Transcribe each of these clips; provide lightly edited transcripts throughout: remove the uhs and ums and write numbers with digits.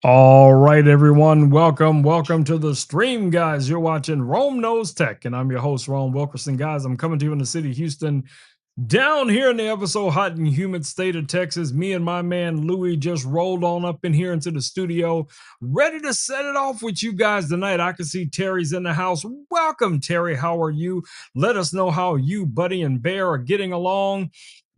All right, everyone. Welcome to the stream, guys. You're watching Rome Knows Tech, and I'm your host, Rome Wilkerson. Guys, I'm coming to you in the city of Houston, down here in the ever so hot and humid state of Texas. Me and my man Louie just rolled on up in here into the studio, ready to set it off with you guys tonight. I can see Terry's in the house. Welcome, Terry. How are you? Let us know how you, Buddy, and Bear are getting along.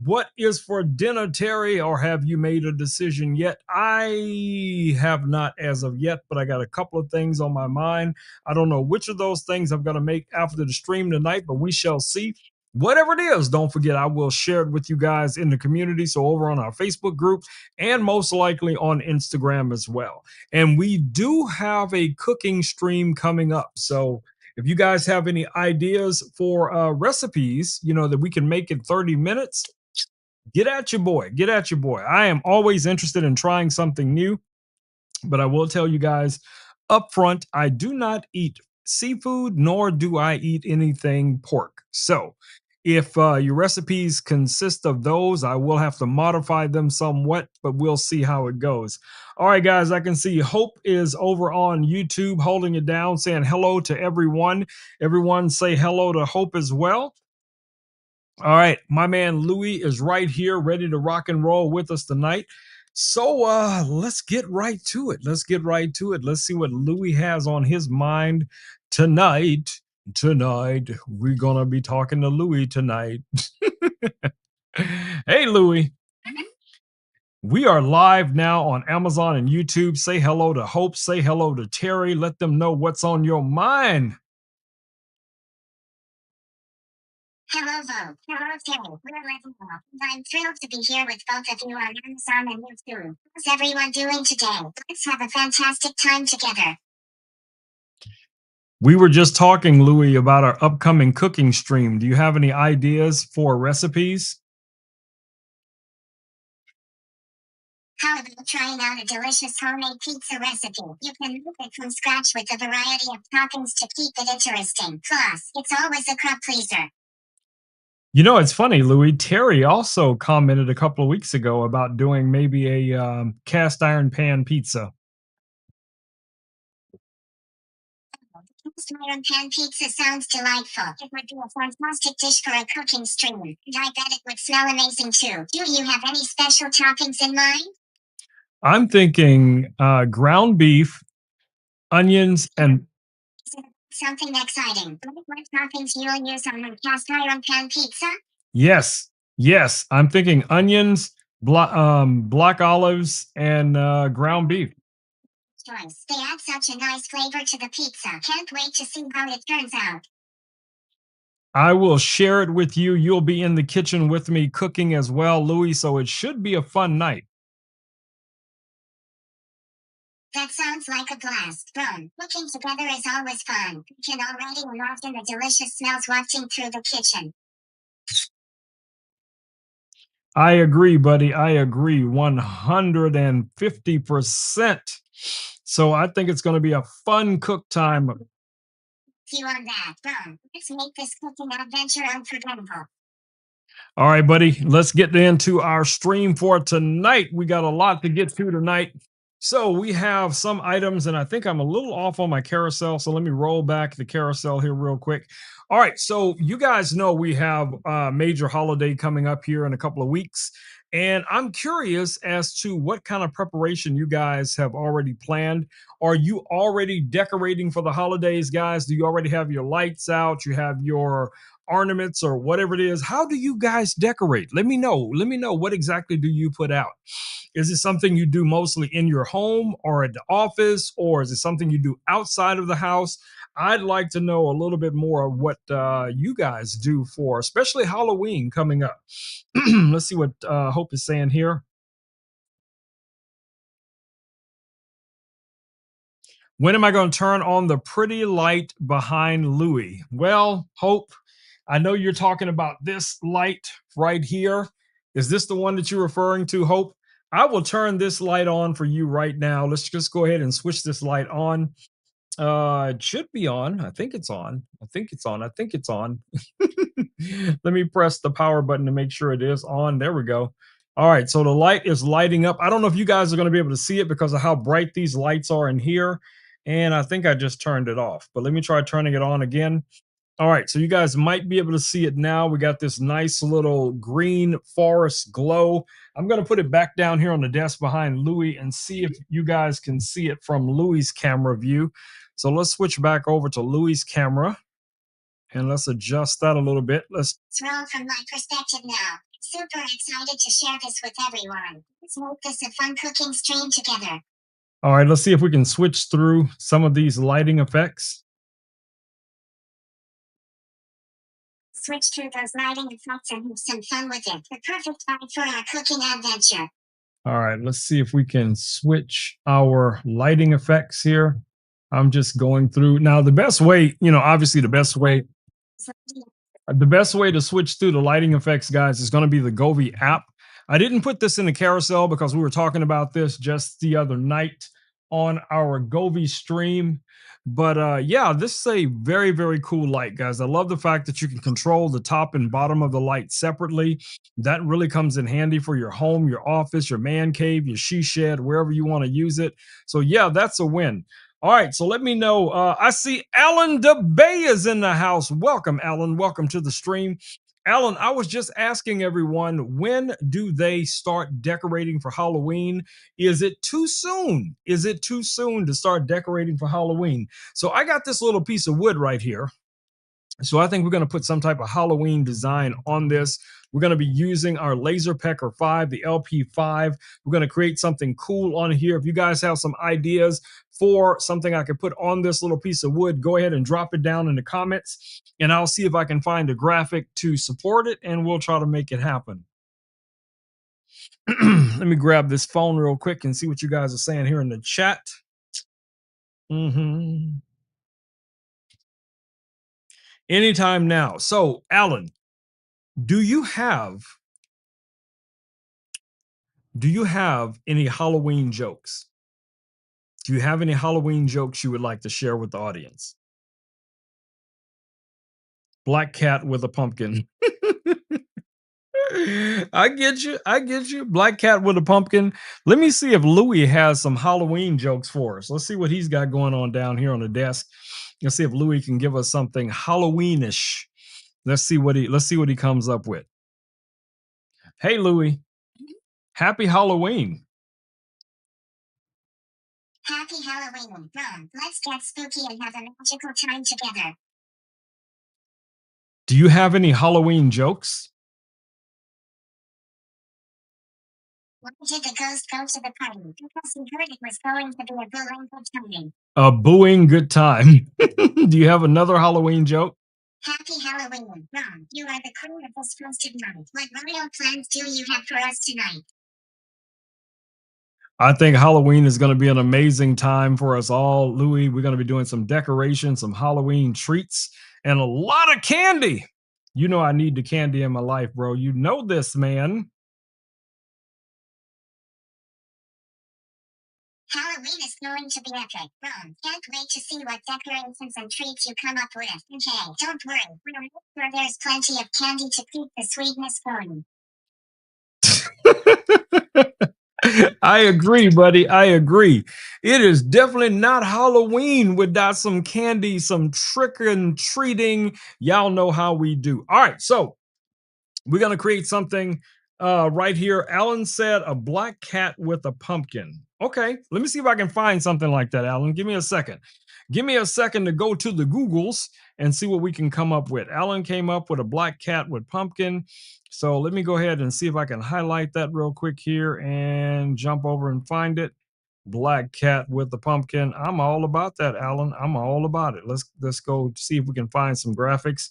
What is for dinner, Terry, or have you made a decision yet? I have not as of yet, but I got a couple of things on my mind. I don't know which of those things I'm going to make after the stream tonight, but we shall see. Whatever it is, don't forget, I will share it with you guys in the community. So, over on our Facebook group and most likely on Instagram as well. And we do have a cooking stream coming up. So, if you guys have any ideas for recipes, that we can make in 30 minutes, get at your boy. Get at your boy. I am always interested in trying something new, but I will tell you guys up front, I do not eat seafood, nor do I eat anything pork. So, if your recipes consist of those, I will have to modify them somewhat, but we'll see how it goes. All right, guys, I can see Hope is over on YouTube holding it down, saying hello to everyone. Everyone say hello to Hope as well. All right, my man Louis is right here, ready to rock and roll with us tonight. So let's get right to it. Let's get right to it. Let's see what Louis has on his mind tonight. Tonight, we're gonna be talking to Louis tonight. Hey Louis. We are live now on Amazon and YouTube. Say hello to Hope. Say hello to Terry. Let them know what's on your mind. Hello, Vogue. Hello, Terry. We're living well. I'm thrilled to be here with both of you on Amazon and YouTube. How's everyone doing today? Let's have a fantastic time together. We were just talking, Louis, about our upcoming cooking stream. Do you have any ideas for recipes? How about trying out a delicious homemade pizza recipe? You can make it from scratch with a variety of toppings to keep it interesting. Plus, it's always a crowd pleaser. It's funny, Louis. Terry also commented a couple of weeks ago about doing maybe a cast iron pan pizza. Cast iron pan pizza sounds delightful. It would be a fantastic dish for a cooking stream. And I bet it would smell amazing too. Do you have any special toppings in mind? I'm thinking ground beef, onions, and Something exciting. What toppings you'll use on a cast iron pan pizza? yes, yes, I'm thinking onions, black olives, and ground beef. Choice. They add such a nice flavor to the pizza. Can't wait to see how it turns out. I will share it with you. You'll be in the kitchen with me cooking as well, Louis. So it should be a fun night. That sounds like a blast. Boom. Cooking together is always fun. You can already imagine the delicious smells wafting through the kitchen. I agree, buddy. I agree 150%. So I think it's going to be a fun cook time. See you on that. Boom. Let's make this cooking adventure unforgettable. All right, buddy. Let's get into our stream for tonight. We got a lot to get to tonight. So we have some items, and I think I'm a little off on my carousel. So let me roll back the carousel here real quick. All right. So you guys know we have a major holiday coming up here in a couple of weeks. And I'm curious as to what kind of preparation you guys have already planned. Are you already decorating for the holidays, guys? Do you already have your lights out? You have your ornaments or whatever it is? How do you guys decorate? Let me know. Let me know, what exactly do you put out? Is it something you do mostly in your home or at the office, or is it something you do outside of the house? I'd like to know a little bit more of what you guys do for, especially Halloween coming up. Let's see what Hope is saying here. When am I going to turn on the pretty light behind Louis? Well, Hope, I know you're talking about this light right here. Is this the one that you're referring to, Hope? I will turn this light on for you right now. Let's just go ahead and switch this light on. It should be on. I think it's on. I think it's on. I think it's on. Let me press the power button to make sure it is on. There we go. All right, so the light is lighting up. I don't know if you guys are going to be able to see it because of how bright these lights are in here. And I think I just turned it off, but let me try turning it on again. All right, so you guys might be able to see it now. We got this nice little green forest glow. I'm going to put it back down here on the desk behind Louis and see if you guys can see it from Louis's camera view. So let's switch back over to Louis's camera and let's adjust that a little bit. Let's Well, from my perspective now, super excited to share this with everyone. Let's make this a fun cooking stream together. All right, let's see if we can switch through some of these lighting effects. Switch to those lighting effects and have some fun with it. The perfect time for our cooking adventure. All right, let's see if we can switch our lighting effects here. I'm just going through now. The best way, obviously the best way to switch through the lighting effects, guys, is going to be the Govee app. I didn't put this in the carousel because we were talking about this just the other night on our Govee stream. But yeah, this is a very, very cool light, guys. I love the fact that you can control the top and bottom of the light separately. That really comes in handy for your home, your office, your man cave, your she shed, wherever you want to use it. So yeah, that's a win. All right, so let me know. I see Alan DeBay is in the house. Welcome, Alan. Welcome to the stream. Alan, I was just asking everyone, when do they start decorating for Halloween? Is it too soon? Is it too soon to start decorating for Halloween? So I got this little piece of wood right here. So I think we're going to put some type of Halloween design on this. We're going to be using our Laser Pecker 5, the LP5. We're going to create something cool on here. If you guys have some ideas for something I could put on this little piece of wood, go ahead and drop it down in the comments, and I'll see if I can find a graphic to support it, and we'll try to make it happen. Let me grab this phone real quick and see what you guys are saying here in the chat. Anytime now. So, Alan, do you have any Halloween jokes? Do you have any Halloween jokes you would like to share with the audience? Black cat with a pumpkin. I get you. I get you. Black cat with a pumpkin. Let me see if Louis has some Halloween jokes for us. Let's see what he's got going on down here on the desk. Let's see if Louis can give us something Halloweenish. Let's see what he comes up with. Hey Louis, happy Halloween. Happy Halloween. Come, let's get spooky and have a magical time together. Do you have any Halloween jokes? Why did the ghost go to the party? Because he heard it was going to be a booing good time. A booing good time. Do you have another Halloween joke? Happy Halloween. Ron, you are the queen of this frosted night. What royal plans do you have for us tonight? I think Halloween is going to be an amazing time for us all. Louis, we're going to be doing some decorations, some Halloween treats, and a lot of candy. You know I need the candy in my life, bro. You know this, man. Halloween is going to be epic. Ron, can't wait to see what decorations and treats you come up with. And hey, don't worry, we'll make sure there's plenty of candy to keep the sweetness going. I agree, buddy. I agree. It is definitely not Halloween without some candy, some trick and treating. Y'all know how we do. All right, so we're gonna create something right here. Alan said a black cat with a pumpkin. Okay, let me see if I can find something like that, Alan. Give me a second. Give me a second to go to the Googles and see what we can come up with. Alan came up with a black cat with pumpkin. So let me go ahead and see if I can highlight that real quick here and jump over and find it. Black cat with the pumpkin. I'm all about that, Alan. I'm all about it. Let's go see if we can find some graphics.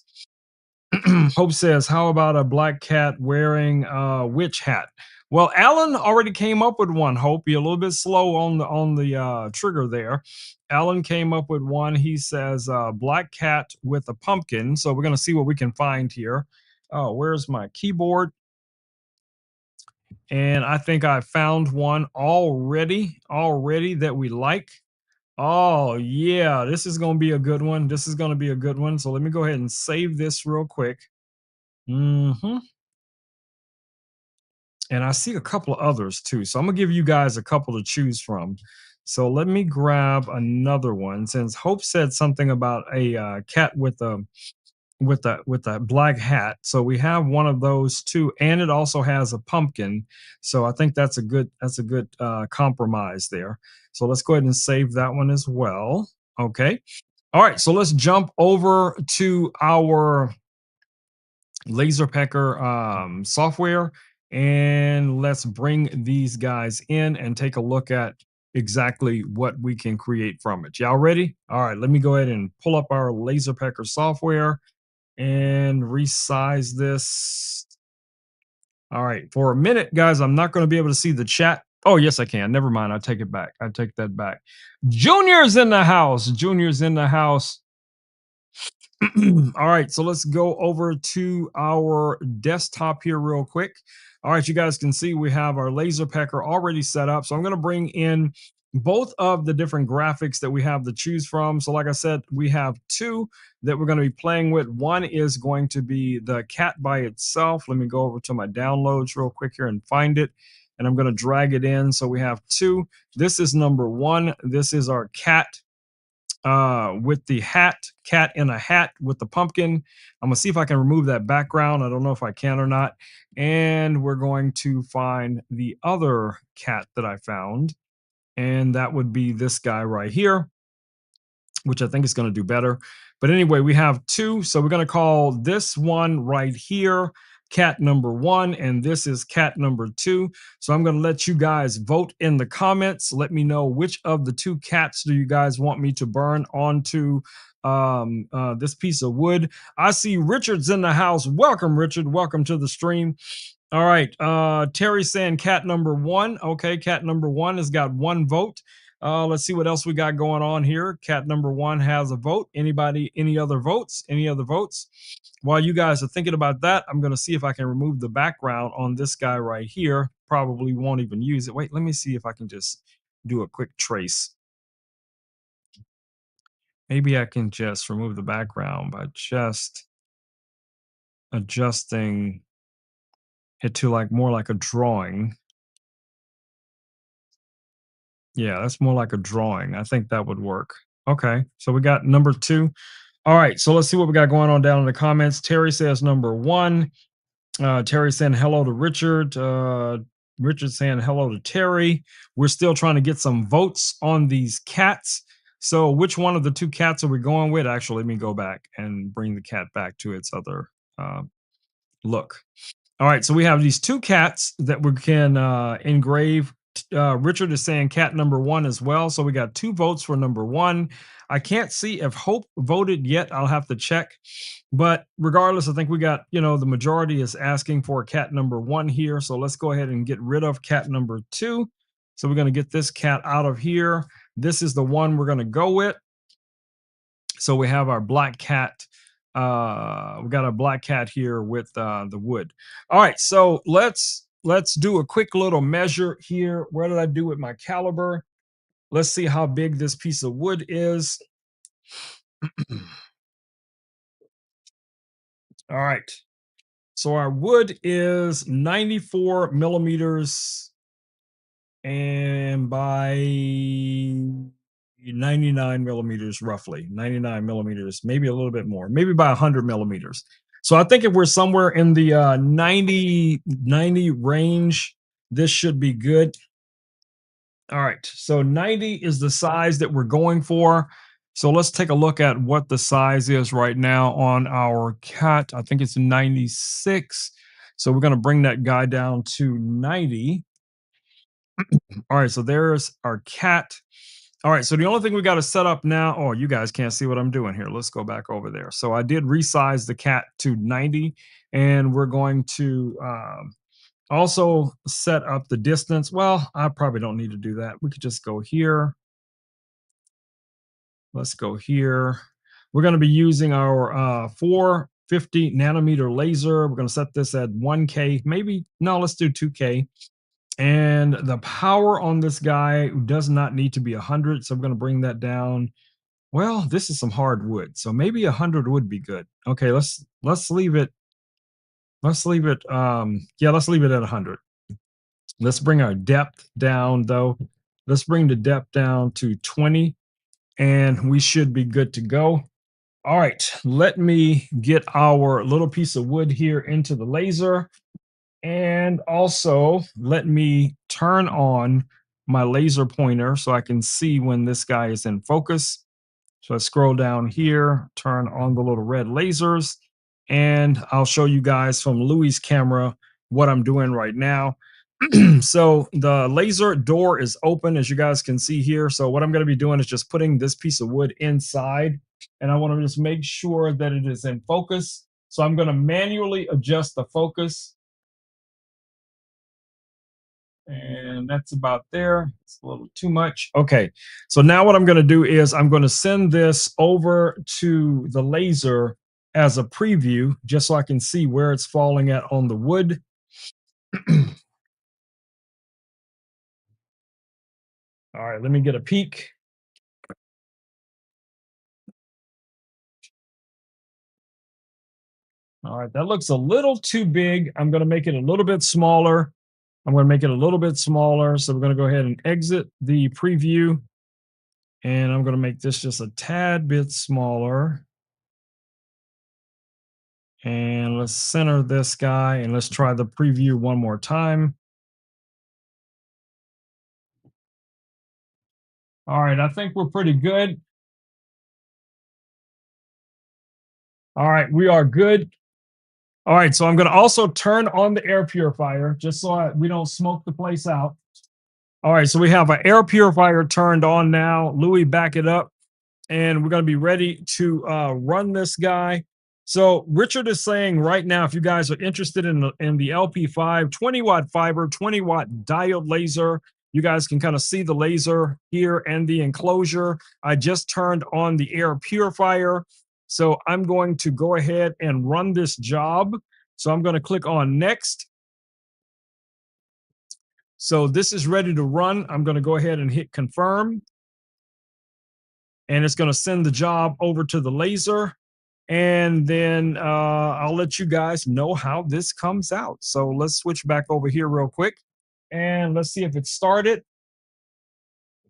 Hope says, "How about a black cat wearing a witch hat?" Well, Alan already came up with one. Hope you're a little bit slow on the trigger there. Alan came up with one. He says, "Black cat with a pumpkin." So we're gonna see what we can find here. Oh, where's my keyboard? And I think I found one already that we like. Oh yeah, this is gonna be a good one. This is gonna be a good one. So let me go ahead and save this real quick. Hmm. And I see a couple of others too. So I'm gonna give you guys a couple to choose from. So let me grab another one since Hope said something about a cat with a black hat. So we have one of those too, and it also has a pumpkin. So I think that's a good compromise there. So let's go ahead and save that one as well. Okay. All right. So let's jump over to our laser pecker software, and let's bring these guys in and take a look at exactly what we can create from it. Y'all ready? All right, let me go ahead and pull up our laser pecker software and resize this. All right, for a minute, guys, I'm not going to be able to see the chat. Oh, yes, I can. Never mind. I take it back. I take that back. Junior's in the house. Junior's in the house. All right, so let's go over to our desktop here real quick. All right, you guys can see we have our laser pecker already set up. So I'm going to bring in both of the different graphics that we have to choose from. So like I said, we have two that we're going to be playing with. One is going to be the cat by itself. Let me go over to my downloads real quick here and find it. And I'm going to drag it in. So we have two. This is number one. This is our cat with the cat in a hat with the pumpkin. I'm gonna see if I can remove that background. I don't know if I can or not. And we're going to find the other cat that I found, and that would be this guy right here, which I think is going to do better. But anyway, we have two. So we're going to call this one right here cat number one, and this is cat number two. So I'm going to let you guys vote in the comments. Let me know which of the two cats do you guys want me to burn onto this piece of wood. I see Richard's in the house. Welcome, Richard. Welcome to the stream. All right. Terry saying cat number one. Okay, cat number one has got one vote. Let's see what else we got going on here. Cat number one has a vote. Anybody, any other votes? Any other votes? While you guys are thinking about that, I'm going to see if I can remove the background on this guy right here. Probably won't even use it. Wait, let me see if I can just do a quick trace. Maybe I can just remove the background by just adjusting it to like more like a drawing. Yeah, that's more like a drawing. I think that would work. Okay, so we got number two. All right, so let's see what we got going on down in the comments. Terry says number one. Terry saying hello to Richard. Richard saying hello to Terry. We're still trying to get some votes on these cats. So, which one of the two cats are we going with? Actually, let me go back and bring the cat back to its other look. All right, so we have these two cats that we can engrave. Richard is saying cat number one as well. So we got two votes for number one. I can't see if Hope voted yet. I'll have to check. But regardless, I think we got, the majority is asking for cat number one here. So let's go ahead and get rid of cat number two. So we're going to get this cat out of here. This is the one we're going to go with. So we have our black cat. We got a black cat here with the wood. All right, so let's do a quick little measure here. Where did I do with my caliber? Let's see how big this piece of wood is. All right, so our wood is 94 millimeters and by 99 millimeters, roughly 99 millimeters, maybe a little bit more, maybe by 100 millimeters. So I think if we're somewhere in the 90 range, this should be good. All right, so 90 is the size that we're going for. So let's take a look at what the size is right now on our cat. I think it's 96. So we're going to bring that guy down to 90. All right, so there's our cat. All right, so the only thing we got to set up now, oh, you guys can't see what I'm doing here. Let's go back over there. So I did resize the cat to 90, and we're going to also set up the distance. Well, I probably don't need to do that. We could just go here. Let's go here. We're going to be using our 450 nanometer laser. We're going to set this at 1K, maybe, no, let's do 2K. And the power on this guy does not need to be 100. So I'm going to bring that down. Well, this is some hard wood. So maybe 100 would be good. Okay, let's leave it. Let's leave it. Yeah, let's leave it at 100. Let's bring our depth down though. Let's bring the depth down to 20 and we should be good to go. All right, let me get our little piece of wood here into the laser. And also, let me turn on my laser pointer so I can see when this guy is in focus. So I scroll down here, turn on the little red lasers, and I'll show you guys from Louis' camera what I'm doing right now. So the laser door is open, as you guys can see here. So what I'm going to be doing is just putting this piece of wood inside, and I want to just make sure that it is in focus. So I'm going to manually adjust the focus, and that's about there. It's a little too much. Okay, so now what I'm going to do is I'm going to send this over to the laser as a preview, just so I can see where it's falling at on the wood. All right, let me get a peek. All right, that looks a little too big. I'm going to make it a little bit smaller. I'm going to make it a little bit smaller. So we're going to go ahead and exit the preview. And I'm going to make this just a tad bit smaller. And let's center this guy and let's try the preview one more time. All right, I think we're pretty good. All right, we are good. All right, so I'm going to also turn on the air purifier just so we don't smoke the place out. All right, so we have an air purifier turned on now. Louis, back it up. And we're going to be ready to run this guy. So Richard is saying right now, if you guys are interested in the LP5 20-watt fiber, 20-watt diode laser, you guys can kind of see the laser here and the enclosure. I just turned on the air purifier. So I'm going to go ahead and run this job. So I'm going to click on next. So this is ready to run. I'm going to go ahead and hit confirm. And it's going to send the job over to the laser. And then I'll let you guys know how this comes out. So let's switch back over here real quick. And let's see if it started.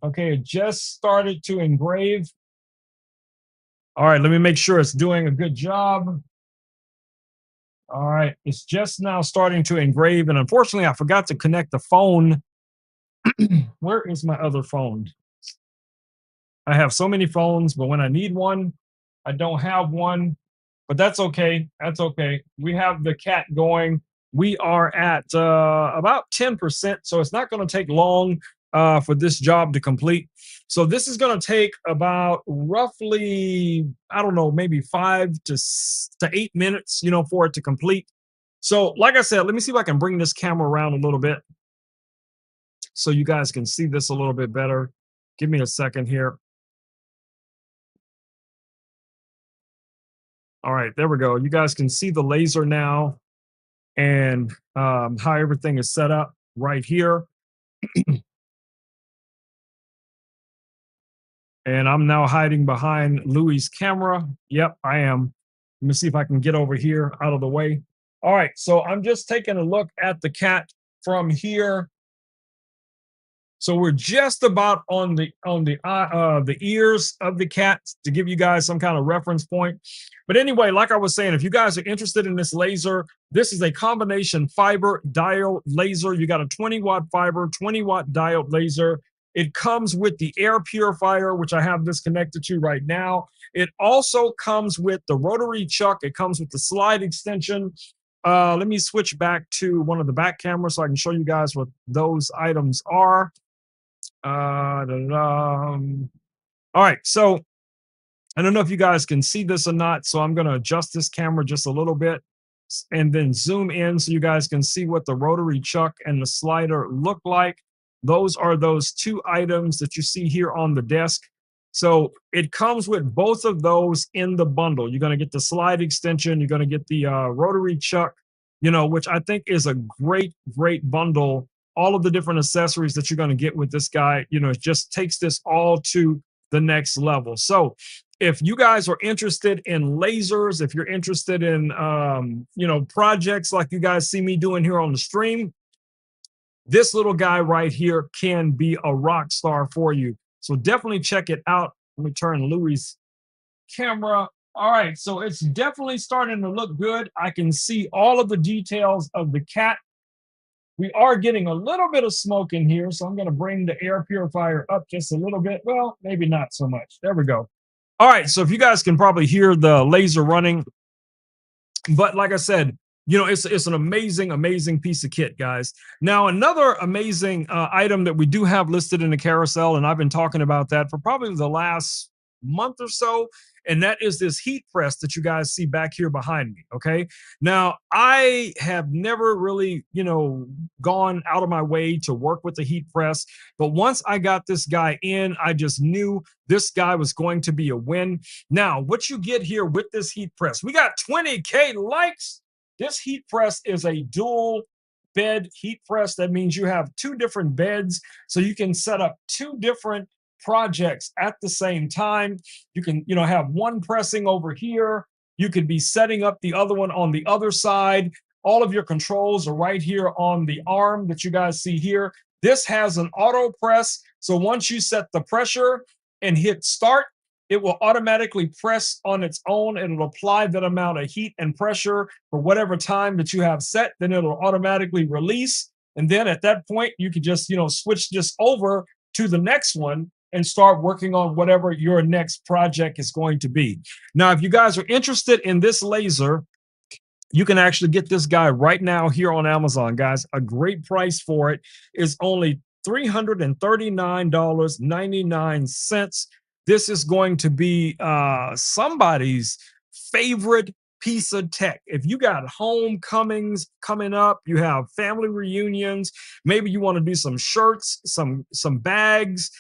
Okay, it just started to engrave. All right, let me make sure it's doing a good job. All right, it's just now starting to engrave. And unfortunately, I forgot to connect the phone. Where is my other phone? I have so many phones, but when I need one, I don't have one. But that's okay. That's okay. We have the cat going. We are at about 10%, so it's not going to take long for this job to complete. So this is going to take about roughly, I don't know, maybe 5 to 8 minutes, for it to complete. So, like I said, let me see if I can bring this camera around a little bit so you guys can see this a little bit better. Give me a second here. All right, there we go. You guys can see the laser now and how everything is set up right here. And I'm now hiding behind Louis' camera. Yep, I am. Let me see if I can get over here out of the way. All right, so I'm just taking a look at the cat from here. So we're just about on the ears of the cat to give you guys some kind of reference point. But anyway, like I was saying, if you guys are interested in this laser, this is a combination fiber diode laser. You got a 20-watt fiber, 20-watt diode laser. It comes with the air purifier, which I have this connected to right now. It also comes with the rotary chuck. It comes with the slide extension. Let me switch back to one of the back cameras so I can show you guys what those items are. All right, so I don't know if you guys can see this or not, so I'm going to adjust this camera just a little bit and then zoom in so you guys can see what the rotary chuck and the slider look like. Those are those two items that you see here on the desk. So it comes with both of those in the bundle. You're going to get the slide extension. You're going to get the rotary chuck, which I think is a great, great bundle. All of the different accessories that you're going to get with this guy, it just takes this all to the next level. So if you guys are interested in lasers, if you're interested in projects like you guys see me doing here on the stream, this little guy right here can be a rock star for you. So definitely check it out. Let me turn Louis' camera. All right, so it's definitely starting to look good. I can see all of the details of the cat. We are getting a little bit of smoke in here, so I'm going to bring the air purifier up just a little bit. Well, maybe not so much. There we go. All right, so if you guys can probably hear the laser running, but like I said, it's an amazing piece of kit, guys. Now another amazing item that we do have listed in the carousel, and I've been talking about that for probably the last month or so, and that is this heat press that you guys see back here behind me. Okay, now I have never really gone out of my way to work with the heat press, but once I got this guy in, I just knew this guy was going to be a win. Now, what you get here with this heat press, we got 20K likes. This heat press is a dual bed heat press. That means you have two different beds, so you can set up two different projects at the same time. You can, have one pressing over here. You could be setting up the other one on the other side. All of your controls are right here on the arm that you guys see here. This has an auto press. So once you set the pressure and hit start, it will automatically press on its own and it'll apply that amount of heat and pressure for whatever time that you have set. Then it'll automatically release. And then at that point, you can just, switch this over to the next one and start working on whatever your next project is going to be. Now, if you guys are interested in this laser, you can actually get this guy right now here on Amazon, guys. A great price for it is only $339.99. This is going to be somebody's favorite piece of tech. If you got homecomings coming up, you have family reunions, maybe you want to do some shirts, some bags,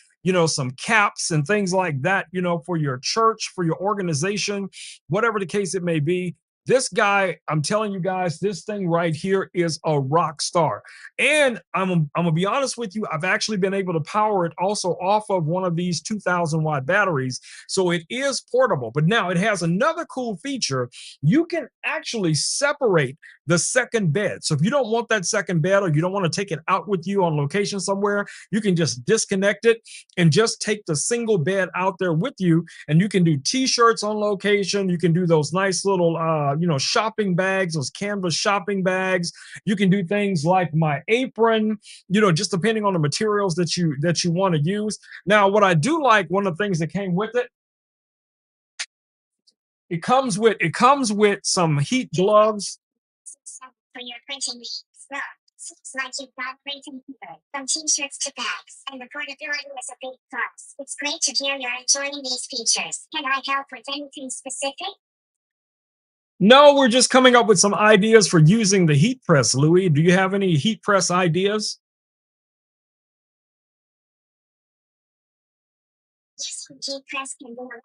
some caps and things like that, for your church, for your organization, whatever the case it may be. This guy, I'm telling you guys, this thing right here is a rock star. And I'm gonna be honest with you, I've actually been able to power it also off of one of these 2000-watt batteries. So it is portable. But now it has another cool feature. You can actually separate the second bed. So if you don't want that second bed or you don't want to take it out with you on location somewhere, you can just disconnect it and just take the single bed out there with you. And you can do t-shirts on location. You can do those nice little shopping bags, those canvas shopping bags. You can do things like my apron, just depending on the materials that you want to use. Now, what I do like, one of the things that came with it, it comes with some heat gloves. For your printing needs. Well, seems like you've got printing here. From t-shirts to bags, and the portability is a big plus. It's great to hear you're enjoying these features. Can I help with anything specific? No, we're just coming up with some ideas for using the heat press. Louis, do you have any heat press ideas? Using G-Press can be a lot of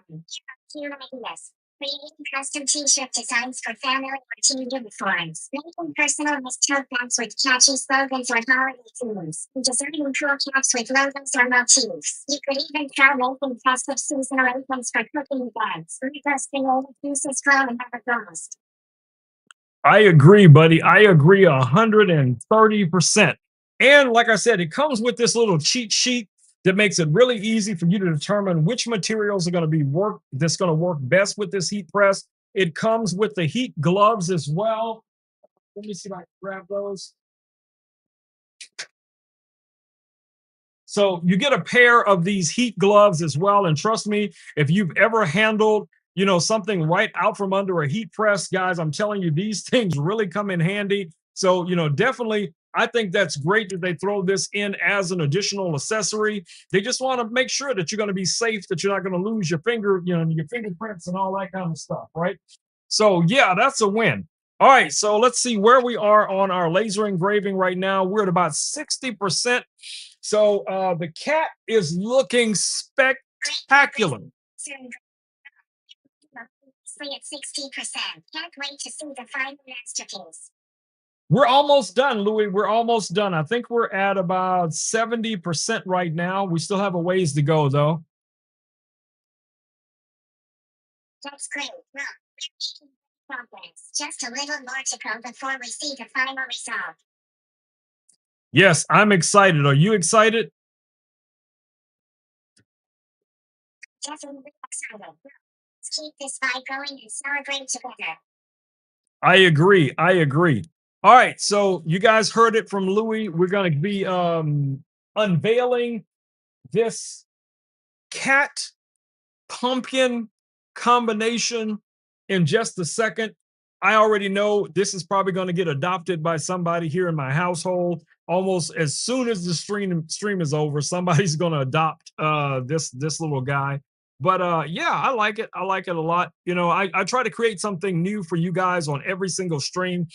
fun. Here are few ideas. Creating custom t-shirt designs for family or team uniforms. Making personalized tote bags with catchy slogans or holiday themes. Designing cool caps with logos or motifs. You could even try making festive seasonal items for cooking events. Reverse creative uses grow and never goes. I agree, buddy. I agree 130%. And like I said, it comes with this little cheat sheet that makes it really easy for you to determine which materials are going to be that's going to work best with this heat press. It comes with the heat gloves as well. Let me see if I can grab those. So you get a pair of these heat gloves as well. And trust me, if you've ever handled, something right out from under a heat press, guys, I'm telling you, these things really come in handy. So, definitely, I think that's great that they throw this in as an additional accessory. They just want to make sure that you're going to be safe, that you're not going to lose your your fingerprints and all that kind of stuff, right? So, yeah, that's a win. All right, so let's see where we are on our laser engraving right now. We're at about 60%. So the cat is looking spectacular. At 60%. Can't wait to see the final masterpiece. We're almost done, Louis. We're almost done. I think we're at about 70% right now. We still have a ways to go, though. That's great. Well, we're making progress. Just a little more to go before we see the final result. Yes, I'm excited. Are you excited? Definitely excited. Let's keep this vibe going and celebrate together. I agree. I agree. All right. So you guys heard it from Louis. We're going to be unveiling this cat pumpkin combination in just a second. I already know this is probably going to get adopted by somebody here in my household. Almost as soon as the stream is over, somebody's going to adopt this little guy. But yeah, I like it. I like it a lot. You know, I try to create something new for you guys on every single stream.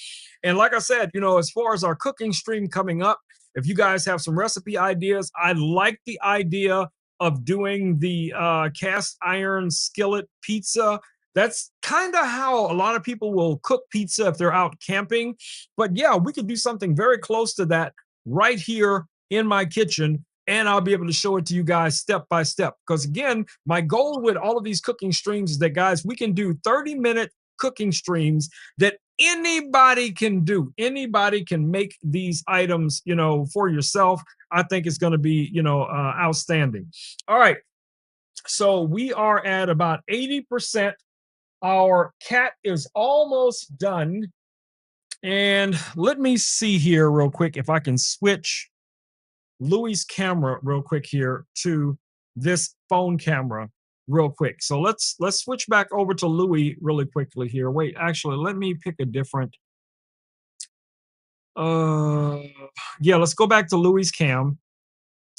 And like I said, you know, as far as our cooking stream coming up, if you guys have some recipe ideas, I like the idea of doing the cast iron skillet pizza. That's kind of how a lot of people will cook pizza if they're out camping. But yeah, we could do something very close to that right here in my kitchen. And I'll be able to show it to you guys step by step. Because again, my goal with all of these cooking streams is that, guys, we can do 30-minute cooking streams that anybody can do. Anybody can make these items, you know, for yourself. I think it's going to be, you know, outstanding. All right. So we are at about 80%. Our cat is almost done. And let me see here real quick if I can switch Louis' camera real quick here to this phone camera real quick. So let's switch back over to Louis really quickly here. Wait, actually, let me pick a different uh yeah, let's go back to Louis' cam.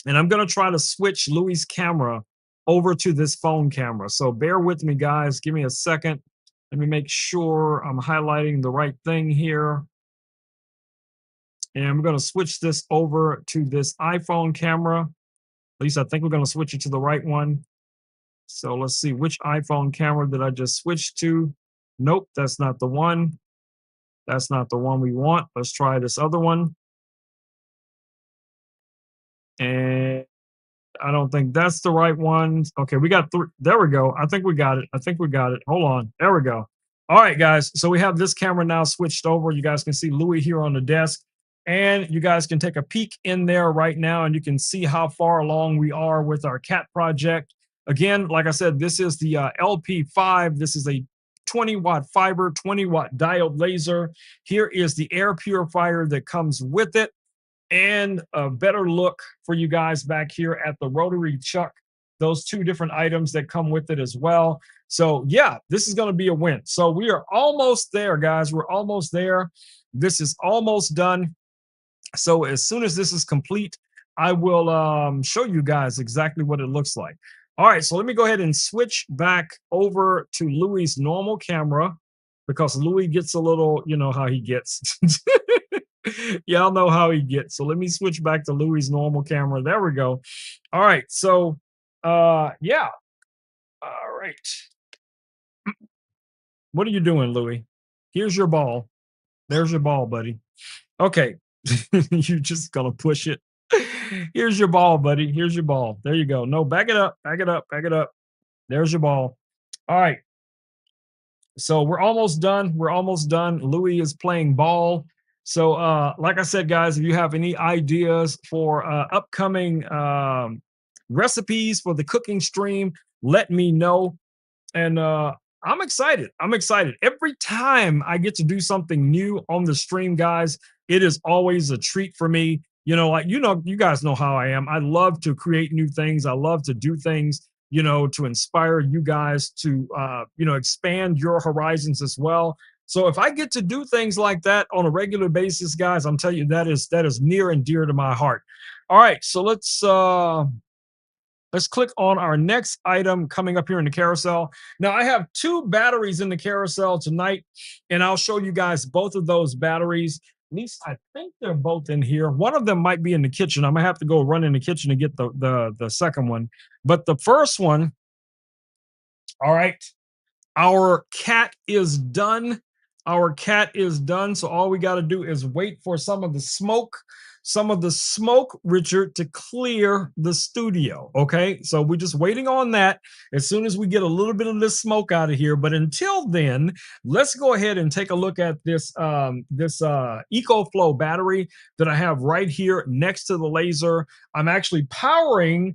And I'm going to try to switch Louis' camera over to this phone camera. So bear with me, guys. Give me a second. Let me make sure I'm highlighting the right thing here. And I'm going to switch this over to this iPhone camera. At least I think we're going to switch it to the right one. So let's see, which iPhone camera did I just switch to? Nope, that's not the one. That's not the one we want. Let's try this other one. And I don't think that's the right one. Okay, we got three. There we go. I think we got it. I think we got it. Hold on. There we go. All right, guys. So we have this camera now switched over. You guys can see Louis here on the desk. And you guys can take a peek in there right now and you can see how far along we are with our cat project. Again, like I said, this is the LP5. This is a 20-watt fiber, 20-watt diode laser. Here is the air purifier that comes with it and a better look for you guys back here at the rotary chuck. Those two different items that come with it as well. So yeah, this is going to be a win. So we are almost there, guys. We're almost there. This is almost done. So as soon as this is complete, I will show you guys exactly what it looks like. All right, so let me go ahead and switch back over to Louis' normal camera because Louis gets a little, you know how he gets. Y'all know how he gets. So let me switch back to Louis' normal camera. There we go. All right. So yeah. All right. What are you doing, Louis? Here's your ball. There's your ball, buddy. Okay. You're just gonna push it. Here's your ball, buddy. Here's your ball. There you go. No, back it up, back it up, back it up. There's your ball. All right. So we're almost done. We're almost done. Louis is playing ball. So, like I said, guys, if you have any ideas for upcoming recipes for the cooking stream, let me know. And I'm excited. I'm excited. Every time I get to do something new on the stream, guys, it is always a treat for me. You know, you guys know how I am. I love to create new things. I love to do things, you know, to inspire you guys to, you know, expand your horizons as well. So if I get to do things like that on a regular basis, guys, I'm telling you that is near and dear to my heart. All right, so let's click on our next item coming up here in the carousel. Now, I have two batteries in the carousel tonight, and I'll show you guys both of those batteries. At least I think they're both in here. One of them might be in the kitchen. I'm gonna have to go run in the kitchen to get the second one. But the first one, all right, our cat is done. Our cat is done. So all we got to do is wait for some of the smoke, Richard, to clear the studio. Okay. So we're just waiting on that as soon as we get a little bit of this smoke out of here. But until then, let's go ahead and take a look at this EcoFlow battery that I have right here next to the laser. I'm actually powering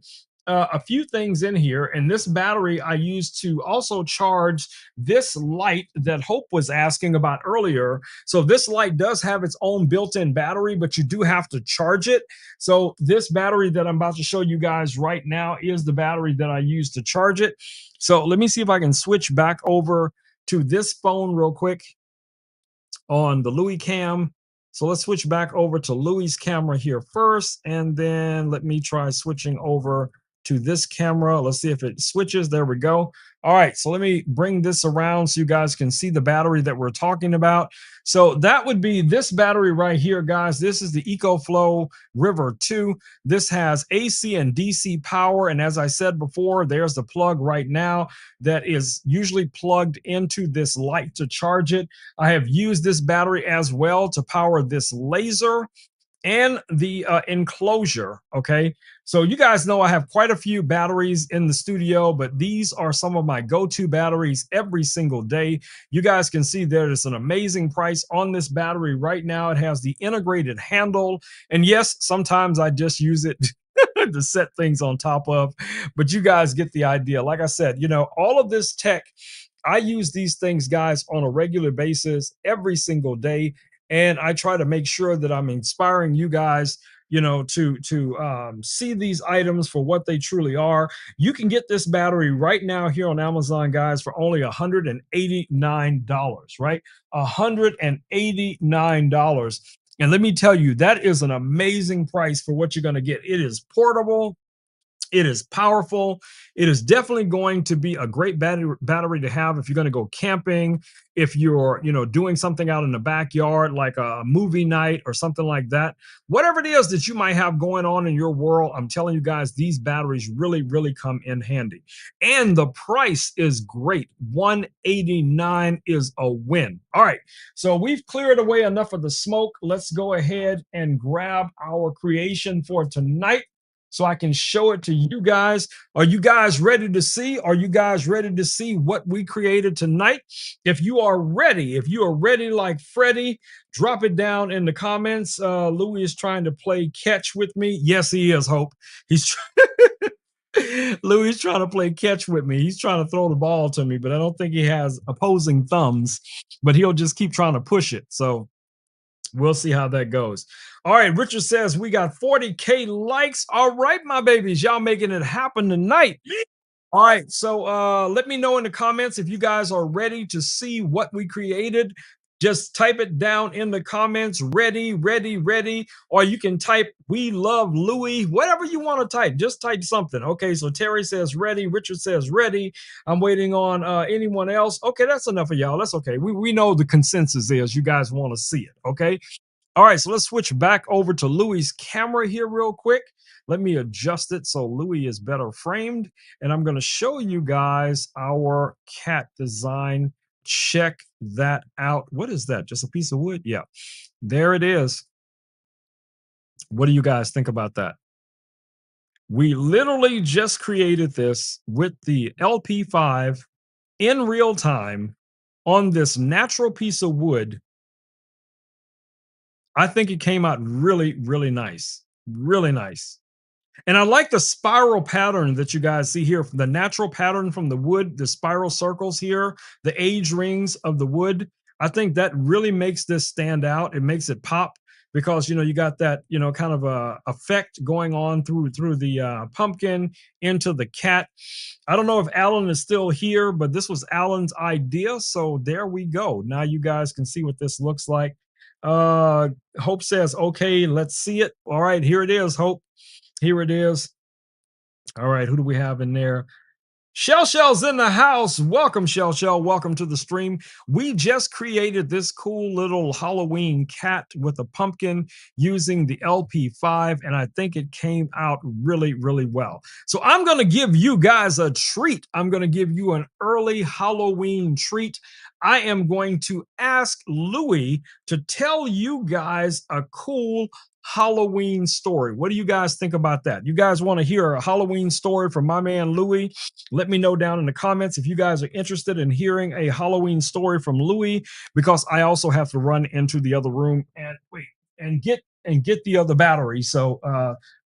a few things in here, and this battery I use to also charge this light that Hope was asking about earlier. So this light does have its own built-in battery, but you do have to charge it. So this battery that I'm about to show you guys right now is the battery that I use to charge it. So let me see if I can switch back over to this phone real quick on the Louis cam. So let's switch back over to Louis's camera here first, and then let me try switching over to this camera. Let's see if it switches. There we go. All right, so let me bring this around so you guys can see the battery that we're talking about. So that would be this battery right here, guys. This is the EcoFlow River 2. This has AC and DC power, and as I said before, there's the plug right now that is usually plugged into this light to charge it. I have used this battery as well to power this laser and the enclosure. Okay. So you guys know I have quite a few batteries in the studio, but these are some of my go-to batteries every single day. You guys can see there is an amazing price on this battery right now. It has the integrated handle. And yes, sometimes I just use it to set things on top of, but you guys get the idea. Like I said, all of this tech, I use these things, guys, on a regular basis every single day, and I try to make sure that I'm inspiring you guys, to see these items for what they truly are. You can get this battery right now here on Amazon, guys, for only $189, right? $189. And let me tell you, that is an amazing price for what you're going to get. It is portable. It is powerful. It is definitely going to be a great battery to have if you're going to go camping, if you're, doing something out in the backyard, like a movie night or something like that. Whatever it is that you might have going on in your world, I'm telling you guys, these batteries really, really come in handy. And the price is great. 189 is a win. All right. So we've cleared away enough of the smoke. Let's go ahead and grab our creation for tonight, so I can show it to you guys. Are you guys ready to see? Are you guys ready to see what we created tonight? If you are ready like Freddie, drop it down in the comments. Louis is trying to play catch with me. Yes, he is, Hope. He's Louis is trying to play catch with me. He's trying to throw the ball to me, but I don't think he has opposing thumbs, but he'll just keep trying to push it. So we'll see how that goes. All right, Richard says we got 40K likes. All right, my babies, y'all making it happen tonight. All right, so let me know in the comments if you guys are ready to see what we created. Just type it down in the comments, ready, ready, ready, or you can type "We love Louis," whatever you want to type. Just type something. Okay, so Terry says ready, Richard says ready. I'm waiting on anyone else. Okay, that's enough of y'all. That's okay. We know the consensus is you guys want to see it. Okay. All right, so let's switch back over to Louis's camera here real quick. Let me adjust it so Louis is better framed. And I'm going to show you guys our cat design. Check that out. What is that? Just a piece of wood? Yeah, there it is. What do you guys think about that? We literally just created this with the LP5 in real time on this natural piece of wood. I think it came out really, really nice. Really nice. And I like the spiral pattern that you guys see here, the natural pattern from the wood, the spiral circles here, the age rings of the wood. I think that really makes this stand out. It makes it pop because you got that kind of a effect going on through the pumpkin into the cat. I don't know if Alan is still here, but this was Alan's idea. So there we go. Now you guys can see what this looks like. Hope says, okay, let's see it. All right, here it is, Hope. Here it is. All right, who do we have in there? Shell's in the house. Welcome, Shell. Welcome to the stream. We just created this cool little Halloween cat with a pumpkin using the LP5, and I think it came out really, really well. So I'm going to give you guys a treat. I'm going to give you an early Halloween treat. I am going to ask Louis to tell you guys a cool Halloween story. What do you guys think about that? You guys want to hear a Halloween story from my man Louis? Let me know down in the comments if you guys are interested in hearing a Halloween story from Louis, because I also have to run into the other room and wait and get the other battery. So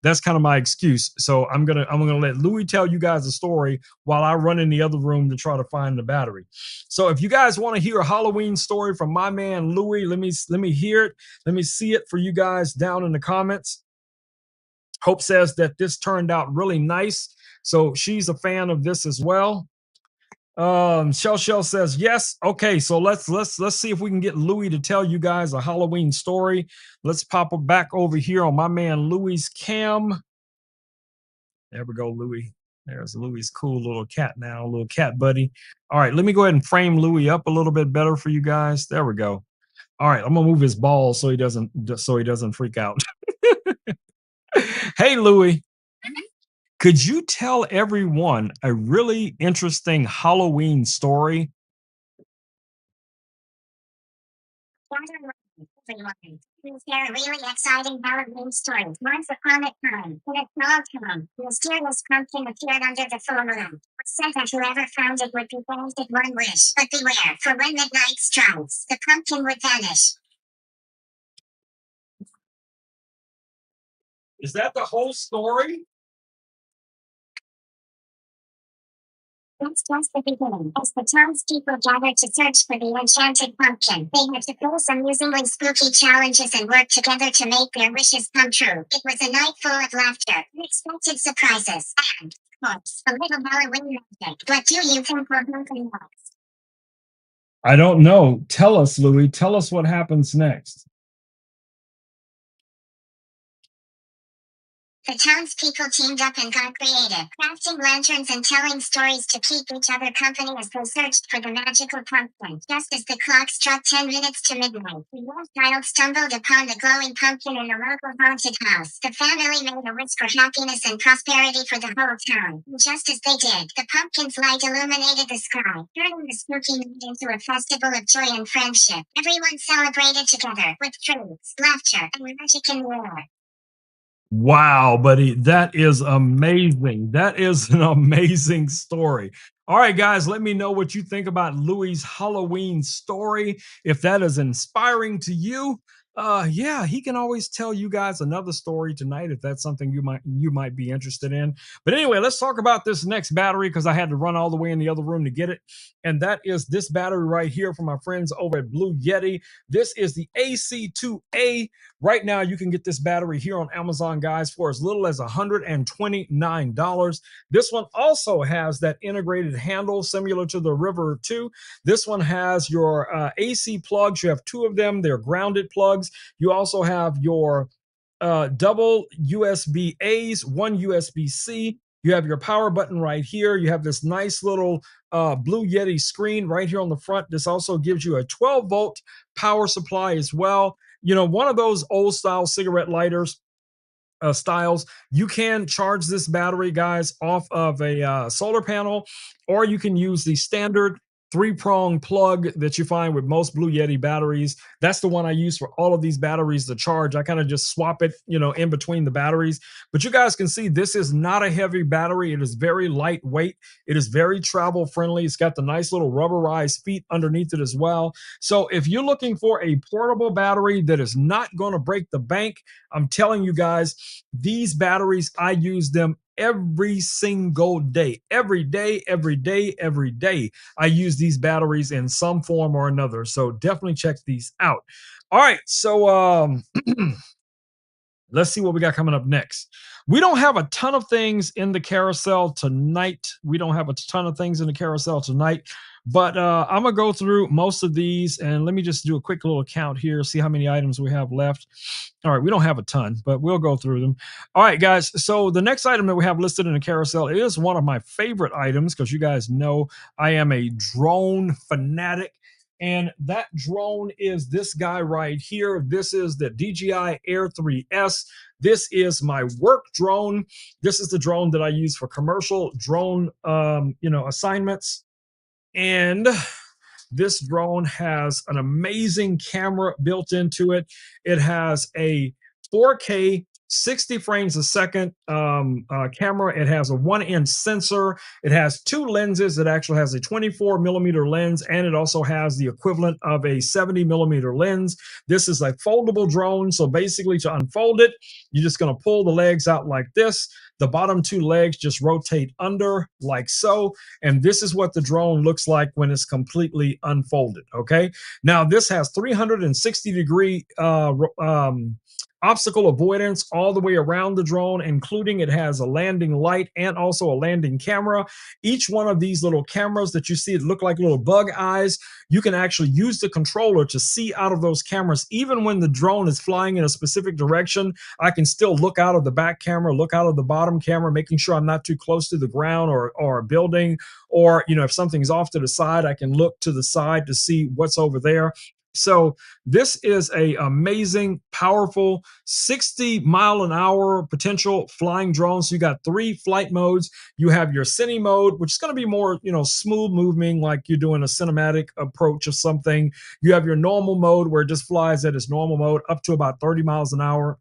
that's kind of my excuse. So I'm gonna let Louis tell you guys a story while I run in the other room to try to find the battery. So if you guys want to hear a Halloween story from my man Louis, let me hear it. Let me see it for you guys down in the comments. Hope says that this turned out really nice. So she's a fan of this as well. Shell says yes. Okay, so let's see if we can get Louis to tell you guys a Halloween story. Let's pop it back over here on my man Louis' cam. There we go, Louis. There's Louis' cool little cat now, little cat buddy. All right, let me go ahead and frame Louis up a little bit better for you guys. There we go. All right, I'm gonna move his balls so he doesn't freak out. Hey, Louis, could you tell everyone a really interesting Halloween story? Is there a really exciting Halloween story? Once upon a time, in a small town, a mysterious pumpkin appeared under the full moon. It said that whoever found it would be granted one wish. But beware, for when midnight strikes, the pumpkin would vanish. Is that the whole story? That's just the beginning. As the townspeople gathered to search for the enchanted pumpkin, they had to face amusingly spooky challenges and work together to make their wishes come true. It was a night full of laughter, unexpected surprises, and, of course, a little Halloween magic. What do you think will happen next? I don't know. Tell us, Louis. Tell us what happens next. The townspeople teamed up and got creative, crafting lanterns and telling stories to keep each other company as they searched for the magical pumpkin. Just as the clock struck 10 minutes to midnight, the young child stumbled upon the glowing pumpkin in a local haunted house. The family made a wish for happiness and prosperity for the whole town. And just as they did, the pumpkin's light illuminated the sky, turning the spooky night into a festival of joy and friendship. Everyone celebrated together, with treats, laughter, and magic in the air. Wow, buddy, that is amazing. That is an amazing story. All right, guys, let me know what you think about Louis' Halloween story. If that is inspiring to you, yeah, he can always tell you guys another story tonight if that's something you might be interested in. But anyway, let's talk about this next battery because I had to run all the way in the other room to get it. And that is this battery right here from my friends over at Blue Yeti. This is the AC2A. Right now, you can get this battery here on Amazon, guys, for as little as $129. This one also has that integrated handle similar to the River 2. This one has your AC plugs. You have two of them. They're grounded plugs. You also have your double USB A's, one USB C. You have your power button right here. You have this nice little Blue Yeti screen right here on the front. This also gives you a 12-volt power supply as well. You know, one of those old style cigarette lighters styles, you can charge this battery, guys, off of a solar panel, or you can use the standard three-prong plug that you find with most Blue Yeti batteries. That's the one I use for all of these batteries to charge. I kind of just swap it, you know, in between the batteries. But you guys can see this is not a heavy battery. It is very lightweight. It is very travel friendly. It's got the nice little rubberized feet underneath it as well. So if you're looking for a portable battery that is not going to break the bank, I'm telling you guys, these batteries, I use them every single day. Every day, every day, every day. I use these batteries in some form or another. So definitely check these out. All right. So let's see what we got coming up next. We don't have a ton of things in the carousel tonight. We don't have a ton of things in the carousel tonight, but I'm going to go through most of these and let me just do a quick little count here, see how many items we have left. All right, we don't have a ton, but we'll go through them. All right, guys. So the next item that we have listed in the carousel is one of my favorite items because you guys know I am a drone fanatic. And that drone is this guy right here. This is the DJI Air 3S. This is my work drone. This is the drone that I use for commercial drone, assignments. And This drone has an amazing camera built into it. It has a 4K 60 frames a second camera. It has a 1-inch sensor. It has two lenses. It actually has a 24 millimeter lens, and it also has the equivalent of a 70 millimeter lens. This is a foldable drone. So basically, to unfold it, you're just going to pull the legs out like this. The bottom two legs just rotate under like so. And this is what the drone looks like when it's completely unfolded. Okay. Now, this has 360-degree obstacle avoidance all the way around the drone, including it has a landing light and also a landing camera. Each one of these little cameras that you see, it look like little bug eyes. You can actually use the controller to see out of those cameras. Even when the drone is flying in a specific direction, I can still look out of the back camera, look out of the bottom camera, making sure I'm not too close to the ground or a building, or if something's off to the side, I can look to the side to see what's over there. So this is a amazing, powerful 60-mile-an-hour potential flying drone. So you got 3 flight modes. You have your cine mode, which is going to be more, smooth moving, like you're doing a cinematic approach or something. You have your normal mode where it just flies at its normal mode up to about 30 miles an hour.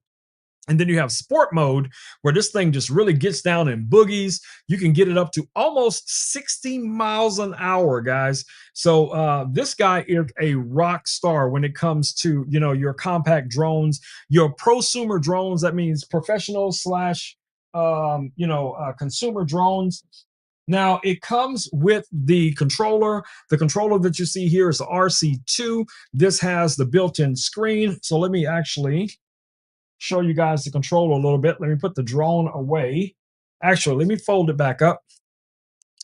And then you have sport mode where this thing just really gets down in boogies. You can get it up to almost 60 miles an hour, guys. So this guy is a rock star when it comes to, your compact drones, your prosumer drones. That means professional slash, consumer drones. Now, it comes with the controller. The controller that you see here is the RC2. This has the built-in screen. So let me actually show you guys the controller a little bit. Let me put the drone away. Actually, let me fold it back up,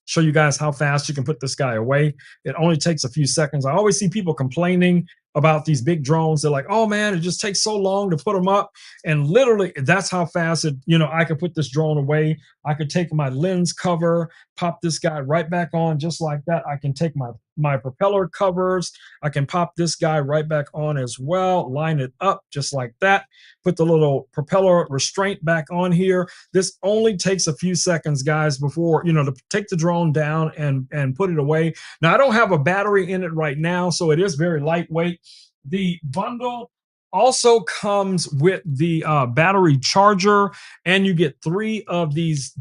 show you guys how fast you can put this guy away. It only takes a few seconds. I always see people complaining about these big drones. They're like, oh man, it just takes so long to put them up. And literally, that's how fast I could put this drone away. I could take my lens cover, pop this guy right back on just like that. I can take my propeller covers. I can pop this guy right back on as well, line it up just like that, put the little propeller restraint back on here. This only takes a few seconds, guys, before, to take the drone down and put it away. Now, I don't have a battery in it right now, so it is very lightweight. The bundle also comes with the battery charger, and you get 3 of these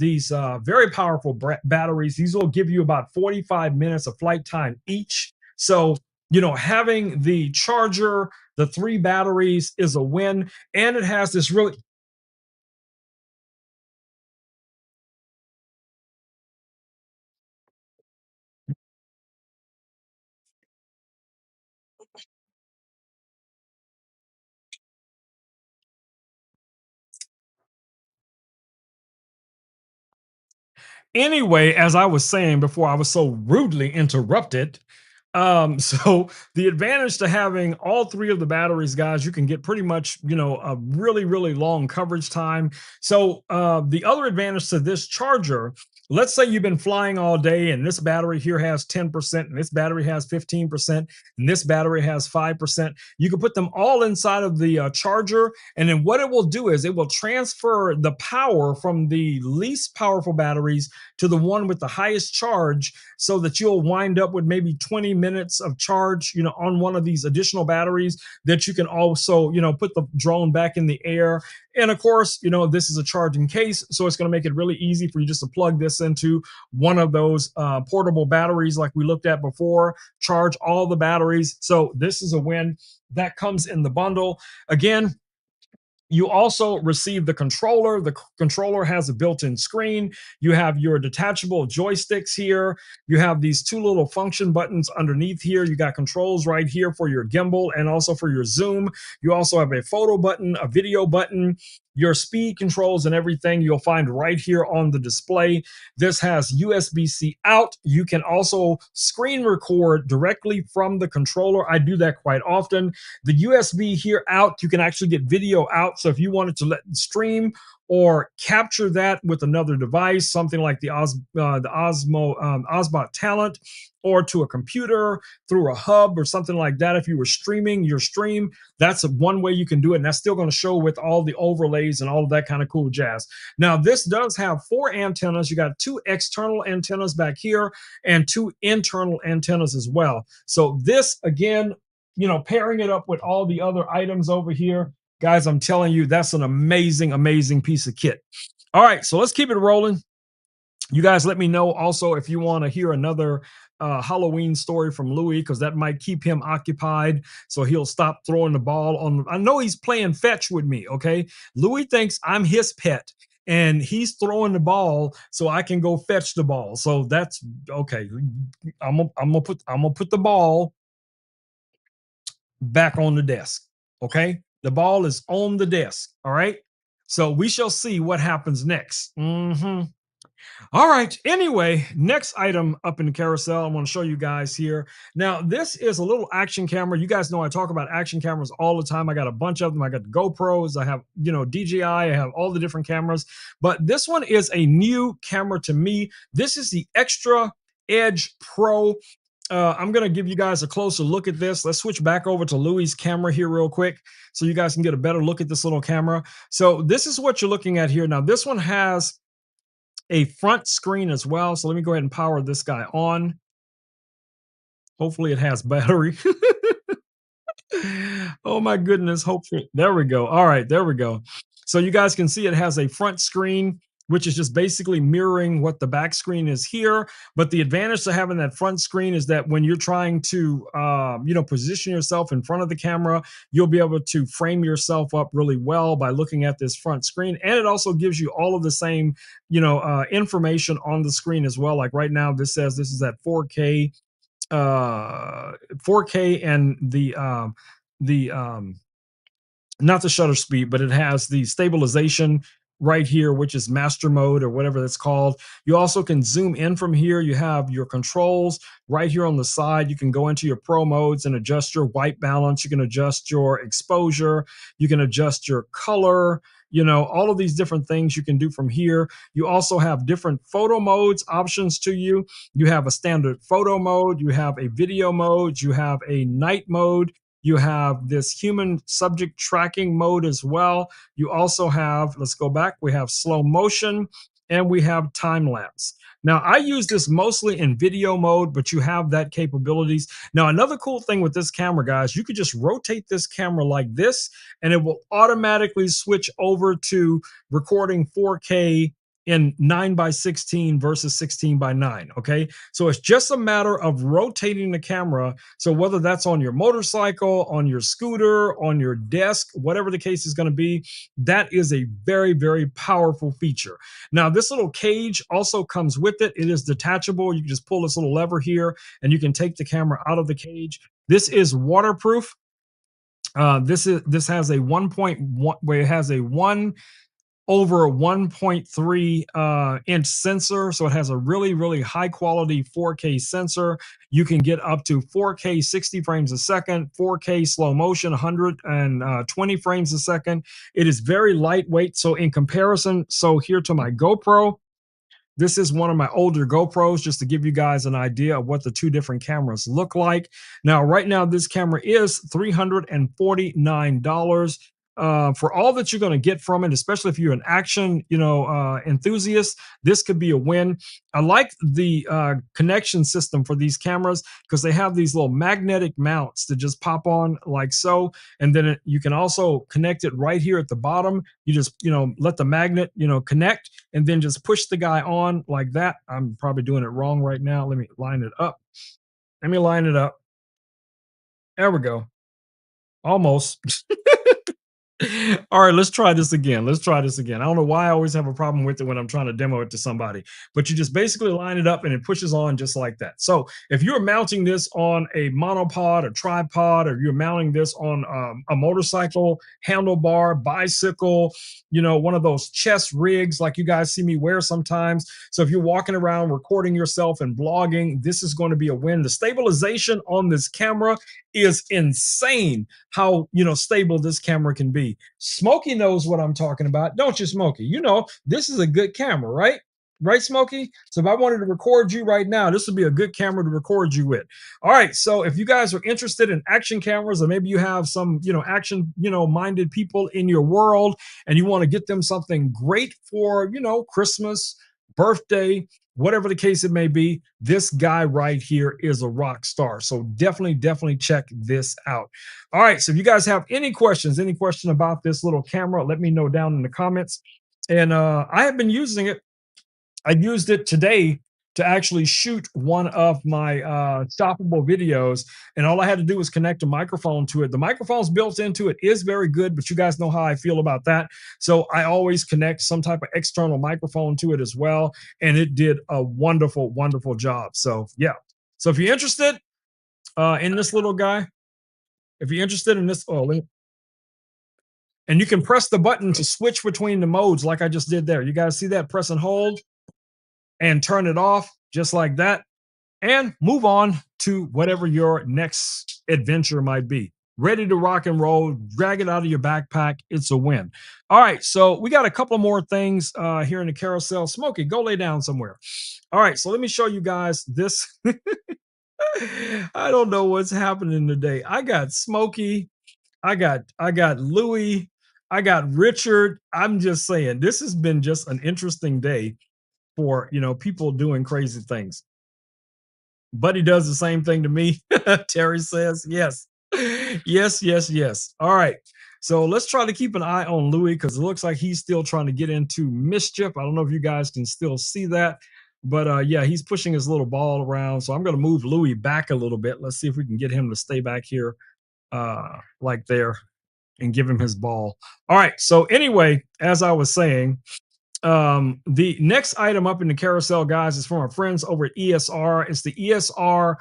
very powerful batteries. These will give you about 45 minutes of flight time each. So having the charger, the 3 batteries is a win, and it has this really. Anyway, as I was saying before I was so rudely interrupted, so the advantage to having all 3 of the batteries, guys, you can get pretty much, a really, really long coverage time. So the other advantage to this charger, let's say you've been flying all day and this battery here has 10%, and this battery has 15%, and this battery has 5%. You can put them all inside of the charger. And then what it will do is it will transfer the power from the least powerful batteries to the one with the highest charge, so that you'll wind up with maybe 20 minutes of charge, on one of these additional batteries that you can also, put the drone back in the air. And of course, this is a charging case, so it's going to make it really easy for you just to plug this into one of those portable batteries like we looked at before, charge all the batteries. So this is a win. That comes in the bundle. Again, you also receive the controller. The controller has a built-in screen. You have your detachable joysticks here. You have these 2 little function buttons underneath here. You got controls right here for your gimbal and also for your zoom. You also have a photo button, a video button, your speed controls and everything you'll find right here on the display. This has USB-C out. You can also screen record directly from the controller. I do that quite often. The USB here out, you can actually get video out. So if you wanted to let stream or capture that with another device, something like the Osmo Talent, or to a computer through a hub or something like that. If you were streaming your stream, that's one way you can do it. And that's still going to show with all the overlays and all of that kind of cool jazz. Now, this does have 4 antennas. You got 2 external antennas back here and 2 internal antennas as well. So this, again, pairing it up with all the other items over here, guys, I'm telling you, that's an amazing, amazing piece of kit. All right, so let's keep it rolling. You guys let me know also if you want to hear another Halloween story from Louis, because that might keep him occupied so he'll stop throwing the ball on. I know he's playing fetch with me, okay? Louis thinks I'm his pet and he's throwing the ball so I can go fetch the ball. So that's okay. I'm gonna put the ball back on the desk. Okay. The ball is on the desk. All right. So we shall see what happens next. All right. Anyway, next item up in the carousel, I want to show you guys here. Now, this is a little action camera. You guys know I talk about action cameras all the time. I got a bunch of them. I got the GoPros. I have, DJI. I have all the different cameras. But this one is a new camera to me. This is the Extra Edge Pro. I'm going to give you guys a closer look at this. Let's switch back over to Louis' camera here real quick so you guys can get a better look at this little camera. So this is what you're looking at here. Now, this one has a front screen as well. So let me go ahead and power this guy on. Hopefully it has battery. Oh my goodness. Hopefully. There we go. All right. There we go. So you guys can see it has a front screen, which is just basically mirroring what the back screen is here. But the advantage to having that front screen is that when you're trying to, position yourself in front of the camera, you'll be able to frame yourself up really well by looking at this front screen. And it also gives you all of the same, information on the screen as well. Like right now, this says this is at 4K, 4K, and the not the shutter speed, but it has the stabilization right here, which is master mode or whatever that's called. You also can zoom in from here. You have your controls right here on the side. You can go into your pro modes and adjust your white balance. You can adjust your exposure. You can adjust your color. All of these different things you can do from here. You also have different photo modes options to you. You have a standard photo mode. You have a video mode. You have a night mode. You have this human subject tracking mode as well. You also have, let's go back, we have slow motion and we have time lapse. Now, I use this mostly in video mode, but you have that capabilities. Now, another cool thing with this camera, guys, you could just rotate this camera like this, and it will automatically switch over to recording 4K in 9:16 versus 16:9. Okay. So it's just a matter of rotating the camera. So whether that's on your motorcycle, on your scooter, on your desk, whatever the case is going to be, that is a very, very powerful feature. Now, this little cage also comes with it. It is detachable. You can just pull this little lever here and you can take the camera out of the cage. This is waterproof. This has a 1.1 where it has a 1/1.3 inch sensor. So it has a really, really high quality 4K sensor. You can get up to 4K 60 frames a second, 4K slow motion 120 frames a second. It is very lightweight. So in comparison, so here to my GoPro, this is one of my older GoPros, just to give you guys an idea of what the two different cameras look like. Now, right now, this camera is $349. For all that you're going to get from it, especially if you're an action, enthusiast, this could be a win. I like the connection system for these cameras because they have these little magnetic mounts that just pop on like so, and then you can also connect it right here at the bottom. You just, let the magnet, connect, and then just push the guy on like that. I'm probably doing it wrong right now. Let me line it up. There we go. Almost. All right, let's try this again. I don't know why I always have a problem with it when I'm trying to demo it to somebody, but you just basically line it up and it pushes on just like that. So if you're mounting this on a monopod or tripod, or you're mounting this on a motorcycle, handlebar, bicycle, one of those chest rigs like you guys see me wear sometimes. So if you're walking around recording yourself and blogging, this is going to be a win. The stabilization on this camera is insane how stable this camera can be. Smokey knows what I'm talking about, don't you, Smokey? This is a good camera, right? Right, Smokey? So if I wanted to record you right now, this would be a good camera to record you with. All right. So if you guys are interested in action cameras, or maybe you have some, action, minded people in your world, and you want to get them something great for, Christmas, birthday, whatever the case it may be, this guy right here is a rock star. So definitely check this out. All right. So if you guys have any question about this little camera, let me know down in the comments. And I have been using it. I used it today to actually shoot one of my stoppable videos, and all I had to do was connect a microphone to it. The microphone's built into it is very good, but you guys know how I feel about that. So I always connect some type of external microphone to it as well, and it did a wonderful job. So yeah. So if you're interested in this little guy, if you're interested in this, and you can press the button to switch between the modes, like I just did there. You guys see that? Press and hold and turn it off just like that, and move on to whatever your next adventure might be. Ready to rock and roll, drag it out of your backpack. It's a win. All right, so we got a couple more things here in the carousel. Smokey, go lay down somewhere. All right, so let me show you guys this. I don't know what's happening today. I got Smokey, I got Louie, I got Richard. I'm just saying, this has been just an interesting day for people doing crazy things. Buddy does the same thing to me. Terry says yes. Yes. All right, so let's try to keep an eye on Louis, because it looks like he's still trying to get into mischief. I don't know if you guys can still see that, but yeah, he's pushing his little ball around. So I'm going to move Louis back a little bit. Let's see if we can get him to stay back here like there, and give him his ball. All right, so anyway, as I was saying, the next item up in the carousel, guys, is from our friends over at ESR. It's the ESR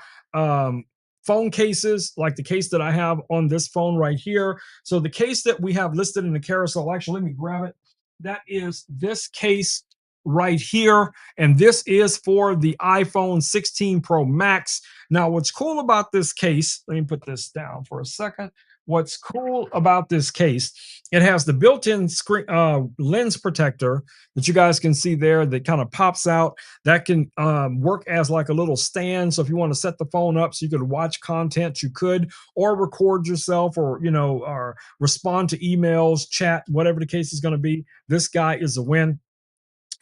phone cases, like the case that I have on this phone right here. So the case that we have listed in the carousel, actually, let me grab it. That is this case right here, and this is for the iPhone 16 Pro Max. Now, what's cool about this case, let me put this down for a second. What's cool about this case, it has the built-in screen lens protector that you guys can see there that kind of pops out. That can work as like a little stand. So if you want to set the phone up so you could watch content, you could, or record yourself, or or respond to emails, chat, whatever the case is going to be. This guy is a win.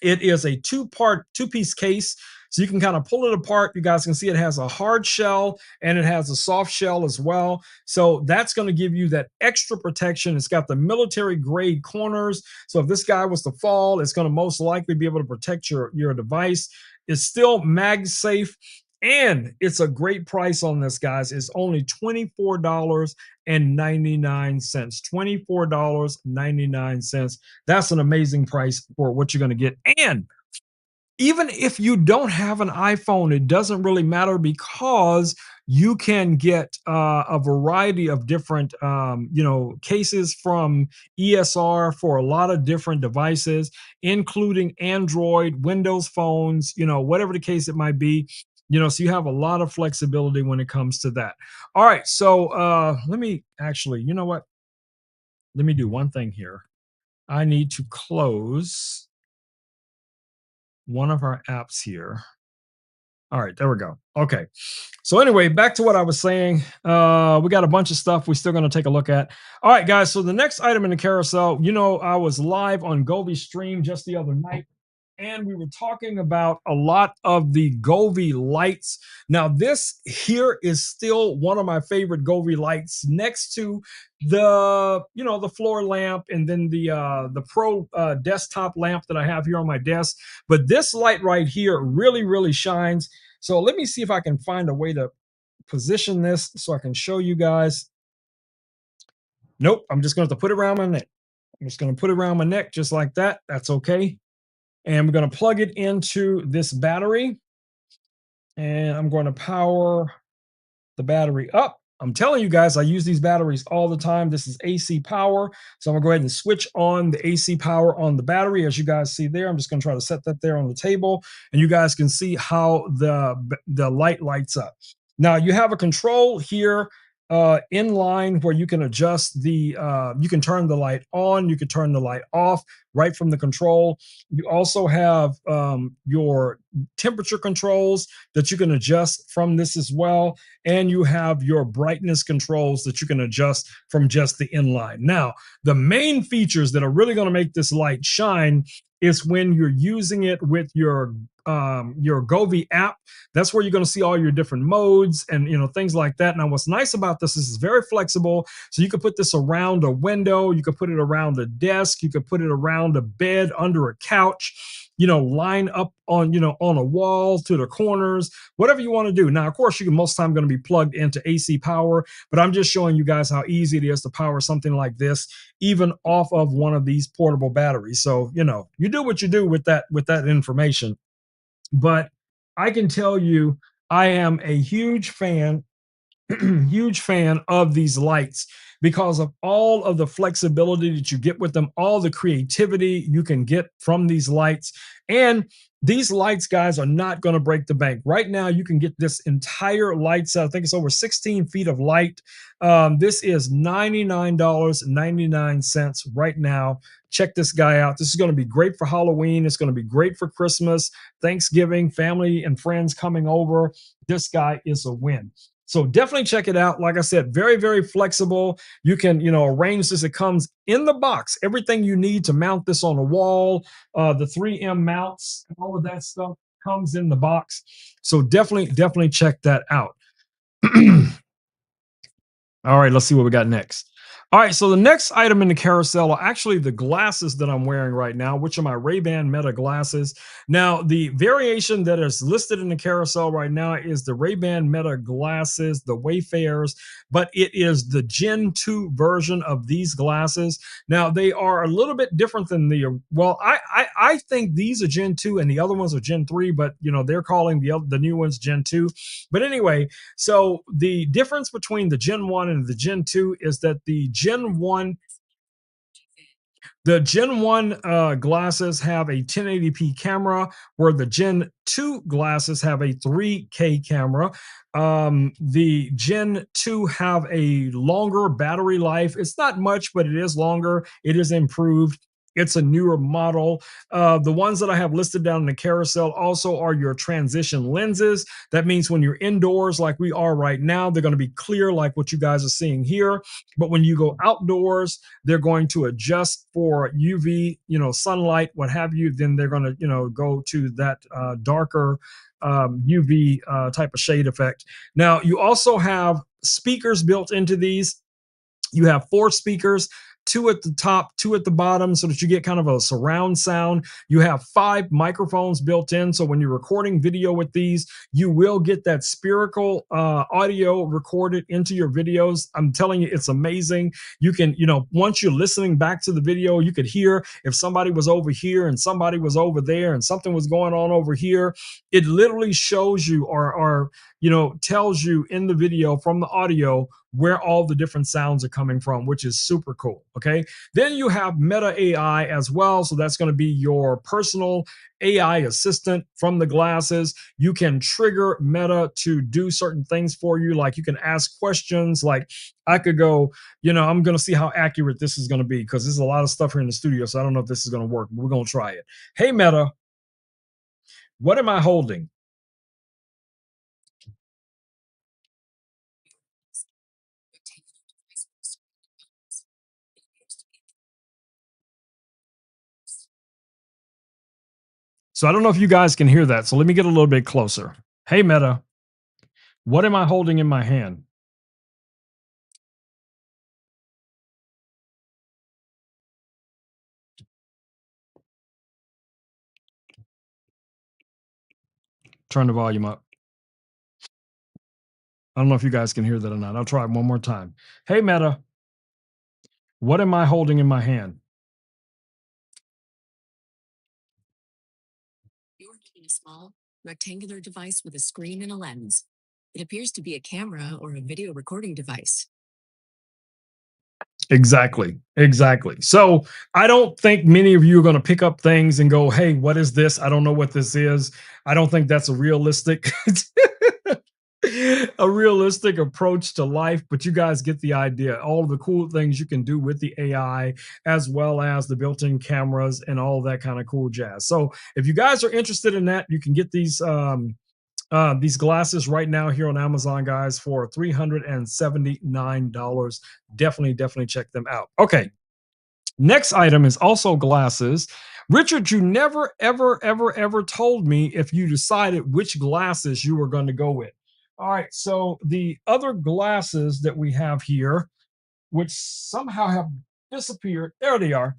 It is a two-piece case. So you can kind of pull it apart. You guys can see it has a hard shell and it has a soft shell as well. So that's going to give you that extra protection. It's got the military grade corners. So if this guy was to fall, it's going to most likely be able to protect your device. It's still mag safe. And it's a great price on this, guys. It's only $24.99. $24.99. That's an amazing price for what you're going to get. And even if you don't have an iPhone, it doesn't really matter, because you can get a variety of different, cases from ESR for a lot of different devices, including Android, Windows phones, whatever the case it might be. So you have a lot of flexibility when it comes to that. All right, so let me actually, you know what? Let me do one thing here. I need to close one of our apps here. All right, there we go. Okay. So anyway, back to what I was saying. We got a bunch of stuff we're still going to take a look at. All right, guys. So the next item in the carousel, I was live on liveStream just the other night, and we were talking about a lot of the Govee lights. Now, this here is still one of my favorite Govee lights, next to the floor lamp, and then the Pro desktop lamp that I have here on my desk. But this light right here really shines. So let me see if I can find a way to position this so I can show you guys. Nope, I'm just going to put it around my neck. I'm just going to put it around my neck just like that. That's okay. And we're going to plug it into this battery, and I'm going to power the battery up. I'm telling you guys, I use these batteries all the time. This is AC power. So I'm gonna go ahead and switch on the AC power on the battery. As you guys see there, I'm just gonna try to set that there on the table, and you guys can see how the light lights up. Now you have a control here inline where you can adjust you can turn the light on, you can turn the light off right from the control. You also have your temperature controls that you can adjust from this as well. And you have your brightness controls that you can adjust from just the inline. Now, the main features that are really going to make this light shine is when you're using it with your Govee app. That's where you're going to see all your different modes and things like that. Now, what's nice about this is it's very flexible. So you can put this around a window, you could put it around a desk, you could put it around a bed, under a couch, line up on a wall to the corners, whatever you want to do. Now, of course, you can most time going to be plugged into AC power, but I'm just showing you guys how easy it is to power something like this, even off of one of these portable batteries. So, you do what you do with that information. But I can tell you, I am a huge fan huge fan of these lights because of all of the flexibility that you get with them, all the creativity you can get from these lights. And these lights, guys, are not going to break the bank. Right now, you can get this entire light set. I think it's over 16 feet of light. This is $99.99 right now. Check this guy out. This is going to be great for Halloween. It's going to be great for Christmas, Thanksgiving, family and friends coming over. This guy is a win. So definitely check it out. Like I said, very, very flexible. You can, arrange this. It comes in the box. Everything you need to mount this on a wall, the 3M mounts, all of that stuff comes in the box. So definitely check that out. All right, let's see what we got next. All right, so the next item in the carousel are actually the glasses that I'm wearing right now, which are my Ray-Ban Meta glasses. Now, the variation that is listed in the carousel right now is the Ray-Ban Meta glasses, the Wayfarers, but it is the Gen 2 version of these glasses. Now, they are a little bit different than I think these are Gen 2 and the other ones are Gen 3, but they're calling the new ones Gen 2. But anyway, so the difference between the Gen 1 and the Gen 2 is that the Gen 1 glasses have a 1080p camera, where the Gen 2 glasses have a 3K camera. The Gen 2 have a longer battery life. It's not much, but it is longer. It is improved. It's a newer model. The ones that I have listed down in the carousel also are your transition lenses. That means when you're indoors, like we are right now, they're going to be clear, like what you guys are seeing here. But when you go outdoors, they're going to adjust for UV, sunlight, what have you. Then they're going to, go to that darker UV type of shade effect. Now, you also have speakers built into these. You have 4 speakers, 2 at the top, 2 at the bottom, so that you get kind of a surround sound. You have 5 microphones built in, so when you're recording video with these, you will get that spherical audio recorded into your videos. I'm telling you, it's amazing. You can, once you're listening back to the video, you could hear if somebody was over here and somebody was over there and something was going on over here. It literally shows you or tells you in the video from the audio where all the different sounds are coming from, which is super cool. Okay. Then you have Meta AI as well. So that's going to be your personal AI assistant from the glasses. You can trigger Meta to do certain things for you. Like you can ask questions. Like I could go, I'm going to see how accurate this is going to be, because there's a lot of stuff here in the studio. So I don't know if this is going to work, but we're going to try it. Hey, Meta, what am I holding? So I don't know if you guys can hear that. So let me get a little bit closer. Hey, Meta, what am I holding in my hand? Turn the volume up. I don't know if you guys can hear that or not. I'll try it one more time. Hey, Meta, what am I holding in my hand? You're holding a small, rectangular device with a screen and a lens. It appears to be a camera or a video recording device. Exactly. Exactly. So I don't think many of you are going to pick up things and go, hey, what is this? I don't know what this is. I don't think that's a realistic. a realistic approach to life, but you guys get the idea. All of the cool things you can do with the AI, as well as the built-in cameras and all that kind of cool jazz. So if you guys are interested in that, you can get these glasses right now here on Amazon, guys, for $379. Definitely check them out. Okay, next item is also glasses. Richard, you never, ever told me if you decided which glasses you were going to go with. All right, so the other glasses that we have here, which somehow have disappeared. There they are.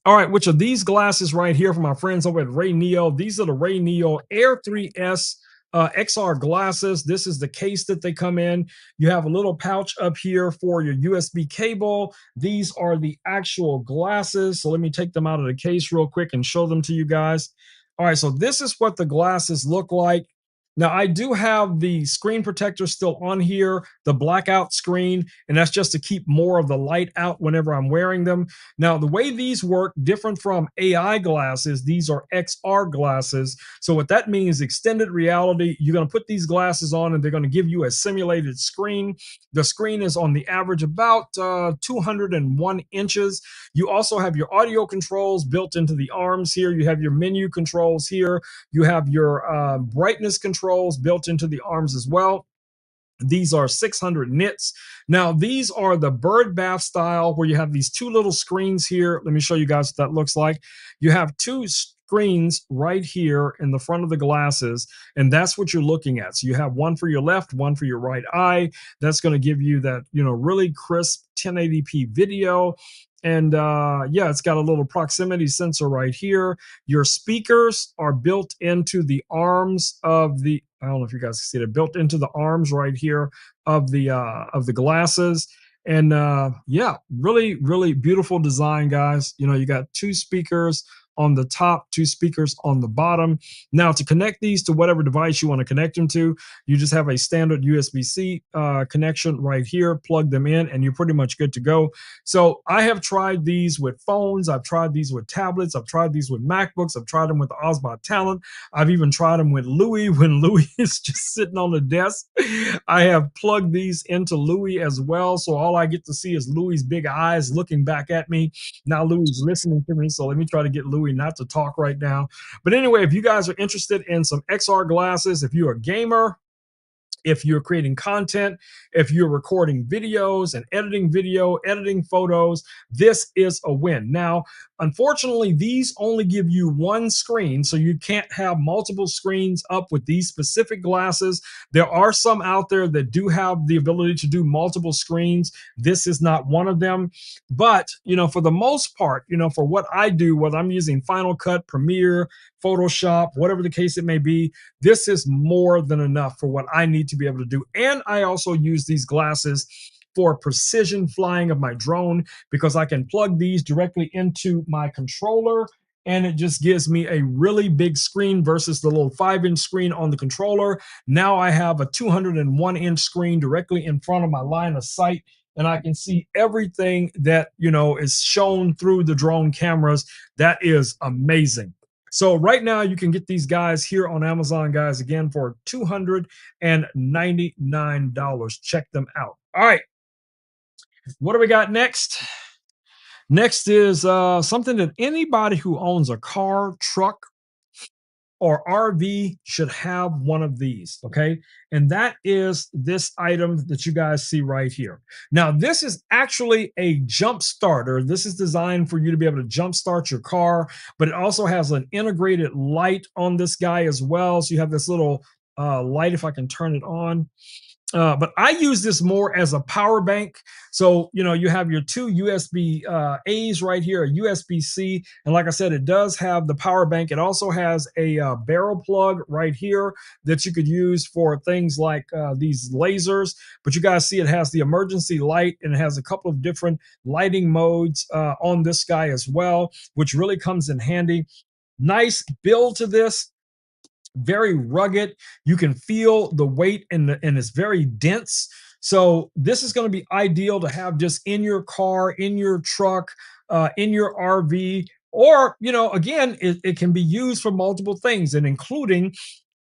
All right, which are these glasses right here from our friends over at Ray Neo. These are the Ray Neo Air 3S XR glasses. This is the case that they come in. You have a little pouch up here for your USB cable. These are the actual glasses. So let me take them out of the case real quick and show them to you guys. All right, so this is what the glasses look like. Now, I do have the screen protector still on here, the blackout screen, and that's just to keep more of the light out whenever I'm wearing them. Now, the way these work, different from AI glasses, these are XR glasses. So what that means, extended reality, you're going to put these glasses on and they're going to give you a simulated screen. The screen is on the average about 201 inches. You also have your audio controls built into the arms here. You have your menu controls here. You have your brightness controls built into the arms as well. These are 600 nits. Now, these are the bird bath style where you have these two little screens here. Let me show you guys what that looks like. You have two screens right here in the front of the glasses, and that's what you're looking at. So you have one for your left, one for your right eye. That's going to give you that, really crisp 1080p video. And yeah, it's got a little proximity sensor right here. Your speakers are built into the arms of the, I don't know if you guys can see it, built into the arms right here of the glasses. And yeah, really beautiful design, guys. You got two speakers on the top, two speakers on the bottom. Now, to connect these to whatever device you want to connect them to, you just have a standard USB-C connection right here, plug them in, and you're pretty much good to go. So I have tried these with phones. I've tried these with tablets. I've tried these with MacBooks. I've tried them with the Osmo Talent. I've even tried them with Louis when Louis is just sitting on the desk. I have plugged these into Louis as well. So all I get to see is Louis's big eyes looking back at me. Now Louis is listening to me. So let me try to get Louis not to talk right now. But anyway, if you guys are interested in some XR glasses, if you're a gamer, if you're creating content, if you're recording videos and editing video, editing photos, this is a win. Now, unfortunately, these only give you one screen, so you can't have multiple screens up with these specific glasses. There are some out there that do have the ability to do multiple screens. This is not one of them. But, for the most part, for what I do, whether I'm using Final Cut, Premiere, Photoshop, whatever the case it may be, this is more than enough for what I need to be able to do. And I also use these glasses for precision flying of my drone because I can plug these directly into my controller, and it just gives me a really big screen versus the little 5-inch screen on the controller. Now I have a 201-inch screen directly in front of my line of sight, and I can see everything that is shown through the drone cameras. That is amazing. So right now you can get these guys here on Amazon, guys, again for $299. Check them out. All right, what do we got next? Next is something that anybody who owns a car, truck, or RV should have one of these, okay? And that is this item that you guys see right here. Now, this is actually a jump starter. This is designed for you to be able to jump start your car, but it also has an integrated light on this guy as well. So you have this little light, if I can turn it on. But I use this more as a power bank. So, you have your two USB A's right here, a USB-C. And like I said, it does have the power bank. It also has a barrel plug right here that you could use for things like these lasers. But you guys see it has the emergency light, and it has a couple of different lighting modes on this guy as well, which really comes in handy. Nice build to this, very rugged. You can feel the weight, and it's very dense. So this is going to be ideal to have just in your car, in your truck, in your RV, or again, it can be used for multiple things, and including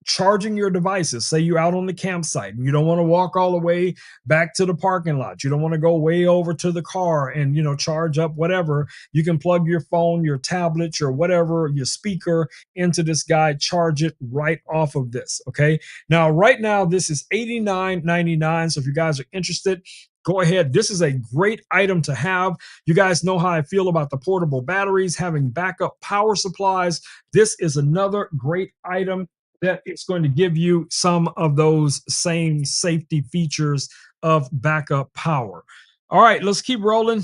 charging your devices. Say you're out on the campsite and you don't want to walk all the way back to the parking lot. You don't want to go way over to the car and, charge up whatever. You can plug your phone, your tablet, your whatever, your speaker into this guy, charge it right off of this. Okay. Now, right now, this is $89.99. So if you guys are interested, go ahead. This is a great item to have. You guys know how I feel about the portable batteries, having backup power supplies. This is another great item that it's going to give you some of those same safety features of backup power. All right, let's keep rolling.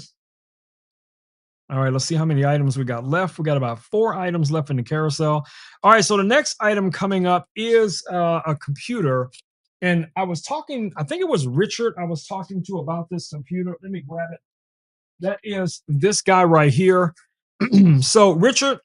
All right, let's see how many items we got left. We got about 4 items left in the carousel. All right, so the next item coming up is a computer. And I was talking, I think it was Richard I was talking to about this computer. Let me grab it. That is this guy right here. So, Richard,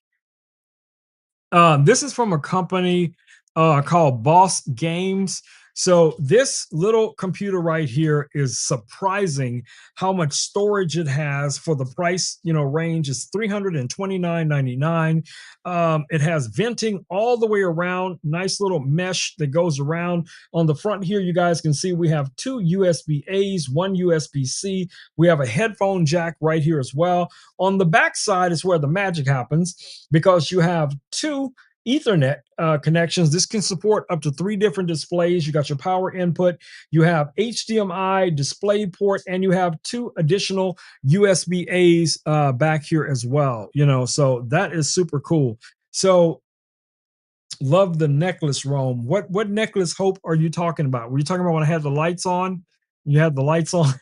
this is from a company called Boss Games. So this little computer right here is surprising how much storage it has for the price, range is $329.99. It has venting all the way around, nice little mesh that goes around. On the front here, you guys can see we have 2 USB A's, 1 USB C. We have a headphone jack right here as well. On the back side is where the magic happens, because you have 2 Ethernet connections. This can support up to 3 different displays. You got your power input, you have HDMI display port, and you have 2 additional USB A's back here as well. So that is super cool. So love the necklace, Rome. What necklace hope are you talking about? Were you talking about when I had the lights on? You had the lights on.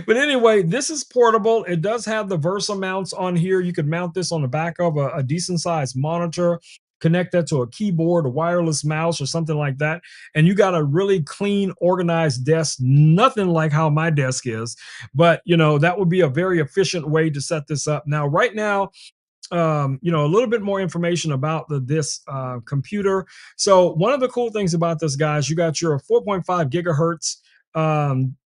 But anyway, this is portable. It does have the Versa mounts on here. You could mount this on the back of a decent sized monitor, connect that to a keyboard, a wireless mouse, or something like that. And you got a really clean, organized desk, nothing like how my desk is. But, that would be a very efficient way to set this up. Now, right now, a little bit more information about this computer. So one of the cool things about this, guys, you got your 4.5 gigahertz,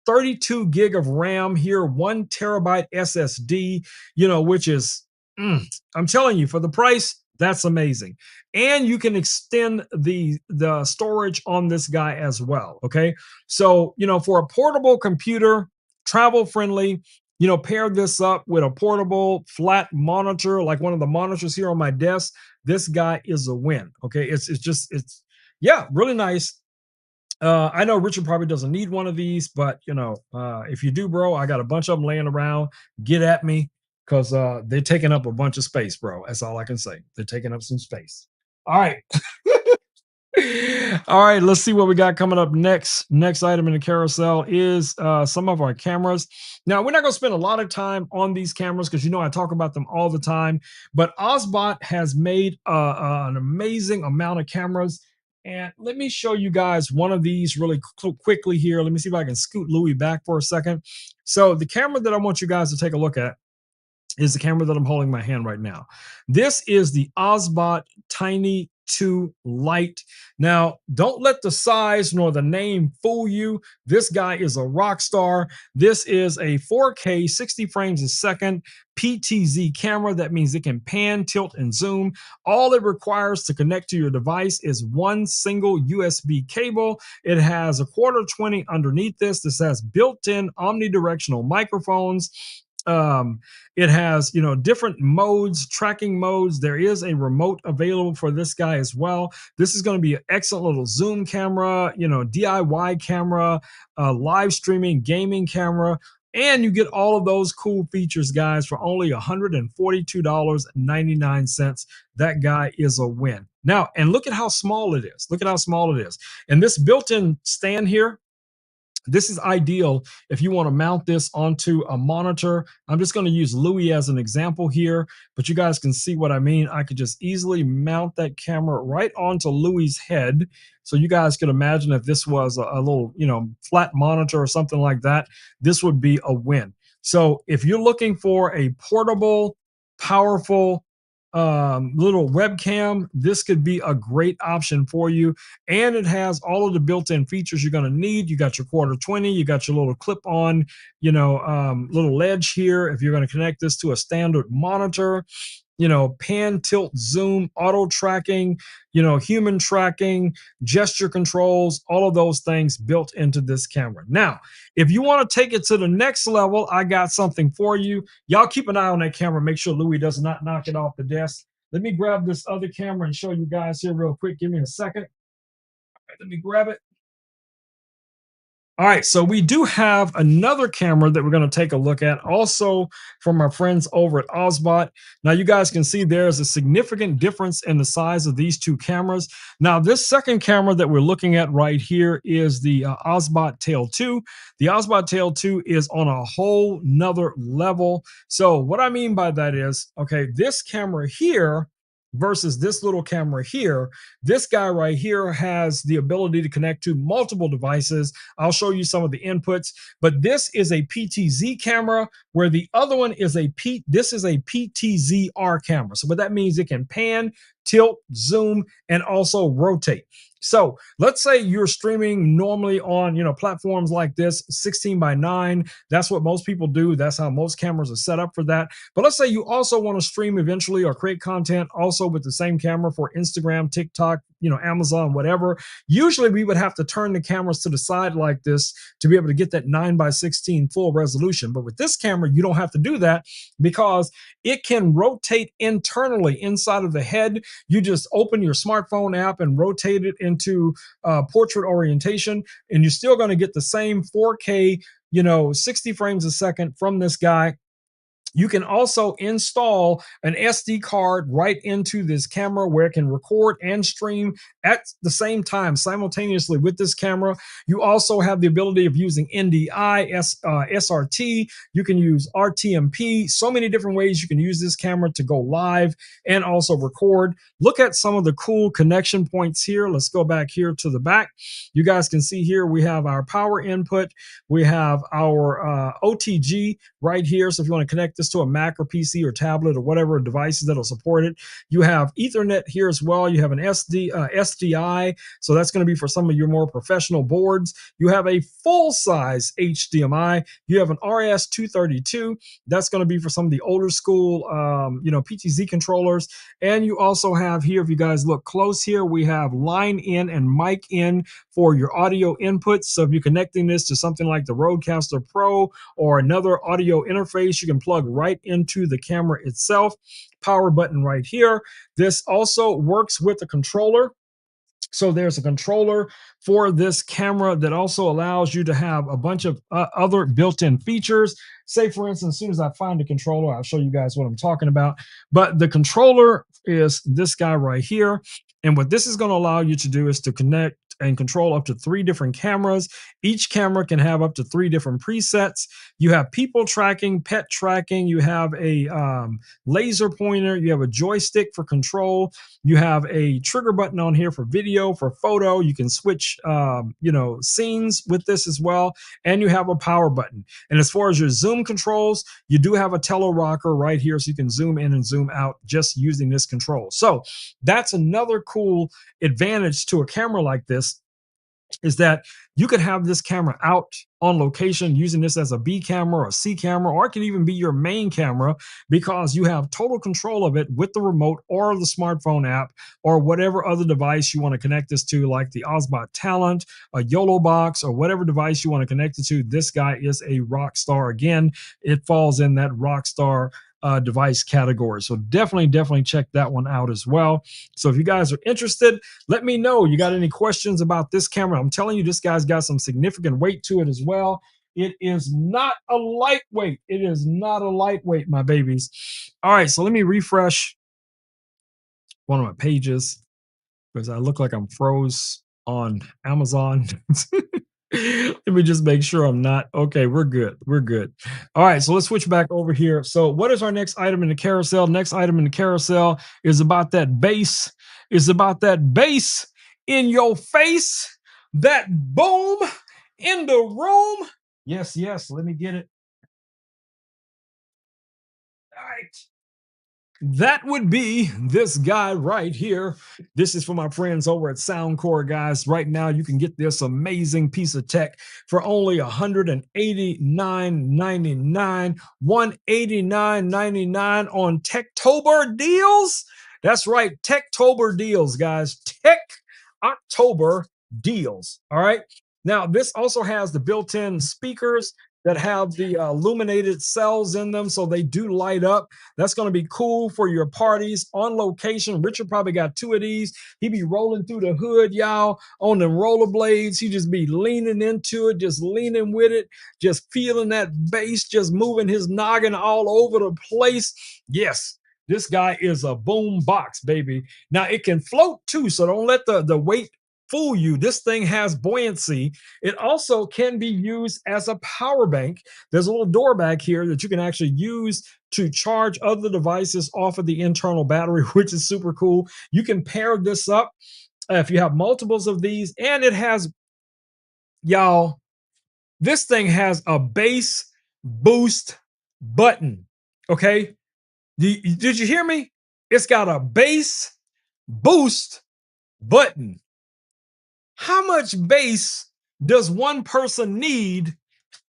32 gig of RAM here, 1 terabyte SSD, which is, I'm telling you, for the price, that's amazing. And you can extend the storage on this guy as well. Okay. So, for a portable computer, travel friendly, pair this up with a portable flat monitor, like one of the monitors here on my desk. This guy is a win. Okay. It's yeah, really nice. I know Richard probably doesn't need one of these, but if you do, bro, I got a bunch of them laying around. Get at me, because they're taking up a bunch of space, bro. That's all I can say. They're taking up some space. All right. All right, let's see what we got coming up next. Next item in the carousel is some of our cameras. Now, we're not going to spend a lot of time on these cameras because I talk about them all the time. But Ozbot has made an amazing amount of cameras. And let me show you guys one of these really quickly here. Let me see if I can scoot Louis back for a second. So the camera that I want you guys to take a look at is the camera that I'm holding in my hand right now. This is the Ozbot Tiny 2 Lite. Now, don't let the size nor the name fool you. This guy is a rock star. This is a 4K 60 frames a second PTZ camera. That means it can pan, tilt, and zoom. All it requires to connect to your device is one single USB cable. It has a quarter 20 underneath this. This has built-in omnidirectional microphones. It has, different modes, tracking modes. There is a remote available for this guy as well. This is going to be an excellent little zoom camera, DIY camera, live streaming, gaming camera. And you get all of those cool features, guys, for only $142.99. That guy is a win. Now, and look at how small it is. Look at how small it is. And this built-in stand here, this is ideal if you want to mount this onto a monitor. I'm just going to use Louis as an example here, but you guys can see what I mean. I could just easily mount that camera right onto Louis's head. So you guys could imagine if this was a little, flat monitor or something like that, this would be a win. So if you're looking for a portable, powerful, little webcam, this could be a great option for you. And it has all of the built-in features you're going to need. You got your quarter 20, you got your little clip-on, little ledge here if you're going to connect this to a standard monitor. pan, tilt, zoom, auto tracking, human tracking, gesture controls, all of those things built into this camera. Now, if you want to take it to the next level, I got something for you. Y'all keep an eye on that camera. Make sure Louis does not knock it off the desk. Let me grab this other camera and show you guys here real quick. Give me a second. All right, let me grab it. All right, so we do have another camera that we're going to take a look at, also from our friends over at Ozbot. Now, you guys can see there's a significant difference in the size of these two cameras. Now, this second camera that we're looking at right here is the Ozbot Tail 2. The Ozbot Tail 2 is on a whole nother level. So what I mean by that is, okay, this camera here versus this little camera here, this guy right here has the ability to connect to multiple devices. I'll show you some of the inputs, but this is a PTZ camera where the other one is this is a PTZR camera. So what that means, it can pan, tilt, zoom, and also rotate. So let's say you're streaming normally on platforms like this, 16:9. That's what most people do. That's how most cameras are set up for that. But let's say you also want to stream eventually or create content also with the same camera for Instagram, TikTok, Amazon, whatever. Usually we would have to turn the cameras to the side like this to be able to get that 9:16 full resolution. But with this camera, you don't have to do that because it can rotate internally inside of the head. You just open your smartphone app and rotate it into portrait orientation, and you're still going to get the same 4K, 60 frames a second from this guy. You can also install an SD card right into this camera where it can record and stream at the same time simultaneously with this camera. You also have the ability of using NDI, SRT. You can use RTMP. So many different ways you can use this camera to go live and also record. Look at some of the cool connection points here. Let's go back here to the back. You guys can see here we have our power input. We have our OTG right here. So if you want to connect this to a Mac or PC or tablet or whatever devices that'll support it, you have Ethernet here as well. You have an SDI, so that's going to be for some of your more professional boards. You have a full-size HDMI. You have an RS-232. That's going to be for some of the older school, PTZ controllers. And you also have here, if you guys look close here, we have line in and mic in for your audio inputs. So if you're connecting this to something like the Rodecaster Pro or another audio interface, you can plug right into the camera itself. Power button right here. This also works with the controller. So there's a controller for this camera that also allows you to have a bunch of other built-in features. Say, for instance, as soon as I find the controller, I'll show you guys what I'm talking about. But the controller is this guy right here. And what this is going to allow you to do is to connect and control up to 3 different cameras. Each camera can have up to 3 different presets. You have people tracking, pet tracking. You have a laser pointer. You have a joystick for control. You have a trigger button on here for video, for photo. You can switch, scenes with this as well. And you have a power button. And as far as your zoom controls, you do have a tele rocker right here, so you can zoom in and zoom out just using this control. So that's another cool advantage to a camera like this, is that you could have this camera out on location using this as a B camera or C camera, or it can even be your main camera because you have total control of it with the remote or the smartphone app or whatever other device you want to connect this to, like the Ozbot Talent, a YOLO box, or whatever device you want to connect it to. This guy is a rock star. Again, it falls in that rock star device category. So definitely check that one out as well. So if you guys are interested, let me know. You got any questions about this camera? I'm telling you, this guy's got some significant weight to it as well. It is not a lightweight. It is not a lightweight, my babies. All right, so let me refresh one of my pages because I look like I'm froze on Amazon. Let me just make sure I'm not. Okay, we're good. We're good. All right, so let's switch back over here. So, what is our next item in the carousel? Next item in the carousel is about that bass. Is about that bass in your face. That boom in the room. Yes, yes. Let me get it. All right. That would be this guy right here. This is for my friends over at Soundcore, guys. Right now, you can get this amazing piece of tech for only $189.99. $189.99 on Techtober deals. That's right, Techtober deals, guys. Tech October deals. All right. Now, this also has the built-in speakers that have the illuminated cells in them, so they do light up. That's going to be cool for your parties on location. Richard probably got two of these. He be rolling through the hood, y'all, on them rollerblades. He just be leaning into it, just leaning with it, just feeling that bass, just moving his noggin all over the place. Yes, this guy is a boom box, baby. Now it can float too, so don't let the weight fool you. This thing has buoyancy. It also can be used as a power bank. There's a little door back here that you can actually use to charge other devices off of the internal battery, which is super cool. You can pair this up if you have multiples of these, and it has, y'all, this thing has a bass boost button. Okay. Did you hear me? It's got a bass boost button. How much bass does one person need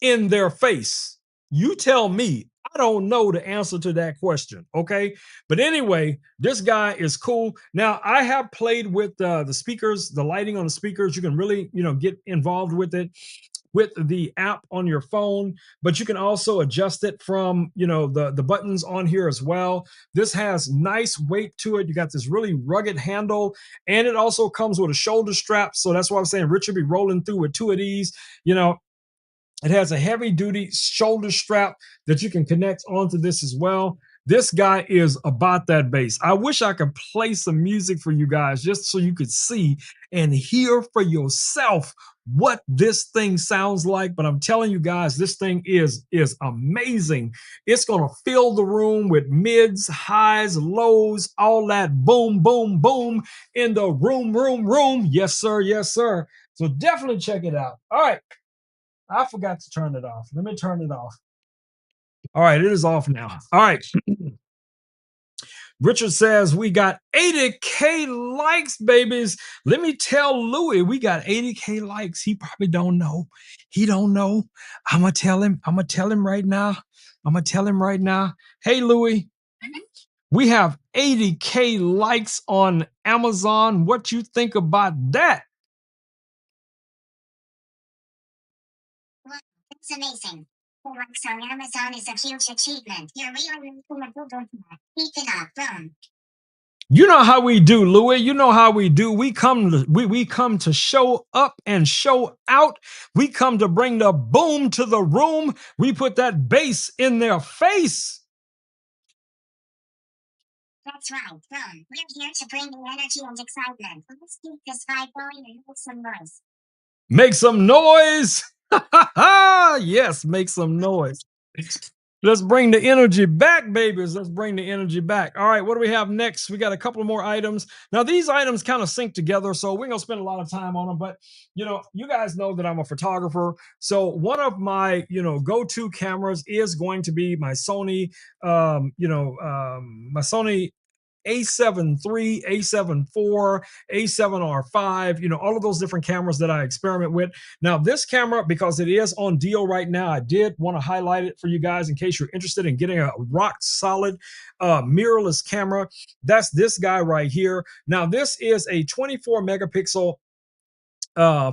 in their face? You tell me. I don't know the answer to that question. Okay. But anyway, this guy is cool. Now, I have played with the speakers, the lighting on the speakers. You can really, get involved with it with the app on your phone, but you can also adjust it from, the buttons on here as well. This has nice weight to it. You got this really rugged handle, and it also comes with a shoulder strap. So that's why I'm saying Richard be rolling through with two of these. It has a heavy duty shoulder strap that you can connect onto this as well. This guy is about that bass. I wish I could play some music for you guys just so you could see and hear for yourself what this thing sounds like. But I'm telling you guys, this thing is amazing. It's gonna fill the room with mids, highs, lows, all that boom, boom, boom in the room. Yes, sir. Yes, sir. So definitely check it out. All right. I forgot to turn it off. Let me turn it off. All right, it is off now. All right. Richard says we got 80K likes, babies. Let me tell Louis we got 80K likes. He probably don't know. He don't know. I'm gonna tell him. I'm gonna tell him right now. I'm gonna tell him right now. Hey, Louis, we have 80K likes on Amazon. What you think about that? Wow, that's amazing. Likes on Amazon is a huge achievement. You're really keep it up, boom. You know how we do, Louis. You know how we do. We come to show up and show out. We come to bring the boom to the room. We put that bass in their face. That's right, boom. We're here to bring the energy and excitement. Let's keep this vibe going and make some noise. Make some noise. Yes, make some noise. Let's bring the energy back, babies. Let's bring the energy back. All right, what do we have next? We got a couple more items. Now, these items kind of sync together, so we're gonna spend a lot of time on them. But you guys know that I'm a photographer. So one of my go-to cameras is going to be my Sony, my Sony A7 III, A7 IV, A7 R5, all of those different cameras that I experiment with. Now, this camera, because it is on deal right now, I did want to highlight it for you guys in case you're interested in getting a rock solid mirrorless camera. That's this guy right here. Now, this is a 24 megapixel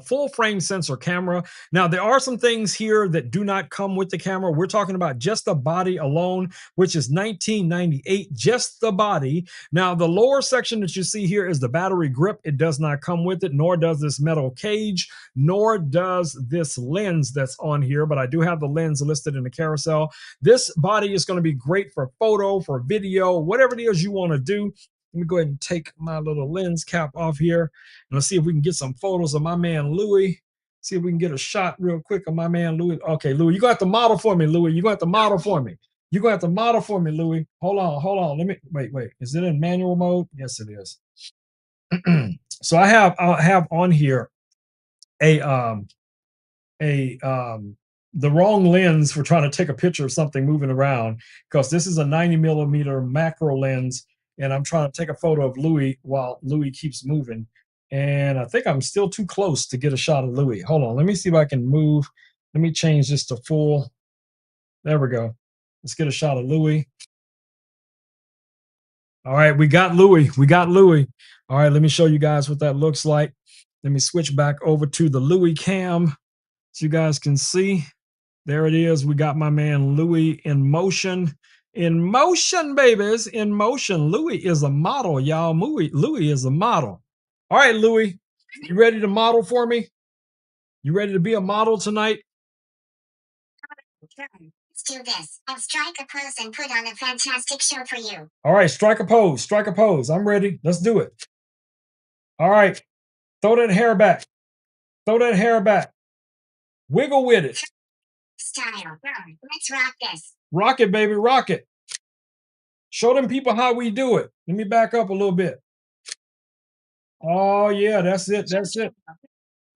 full frame sensor camera. Now, there are some things here that do not come with the camera. We're talking about just the body alone, which is 1998, just the body. Now, the lower section that you see here is the battery grip. It does not come with it, nor does this metal cage, nor does this lens that's on here, but I do have the lens listed in the carousel. This body is going to be great for photo, for video, whatever it is you want to do. Let me go ahead and take my little lens cap off here. And let's see if we can get some photos of my man Louis. See if we can get a shot real quick of my man Louis. Okay, Louis, you're gonna have to model for me, Louis. You're gonna have to model for me. You're gonna have to model for me, Louis. Hold on, hold on. Let me wait. Is it in manual mode? Yes, it is. So I'll have on here a the wrong lens for trying to take a picture of something moving around, because this is a 90 millimeter macro lens, and I'm trying to take a photo of Louis while Louis keeps moving. And I think I'm still too close to get a shot of Louis. Hold on, let me see if I can move. Let me change this to full. There we go. Let's get a shot of Louis. All right, we got Louis. We got Louis. All right, let me show you guys what that looks like. Let me switch back over to the Louis cam so you guys can see. There it is. We got my man Louis in motion. In motion, babies. In motion. Louis is a model, y'all. Louis is a model. All right, Louis, you ready to model for me? You ready to be a model tonight? Let's do this. I'll strike a pose and put on a fantastic show for you. All right, strike a pose. Strike a pose. I'm ready. Let's do it. All right. Throw that hair back. Throw that hair back. Wiggle with it. Style. Let's rock this. Rock it, baby. Rock it. Show them people how we do it. Let me back up a little bit. Oh, yeah, that's it. That's it.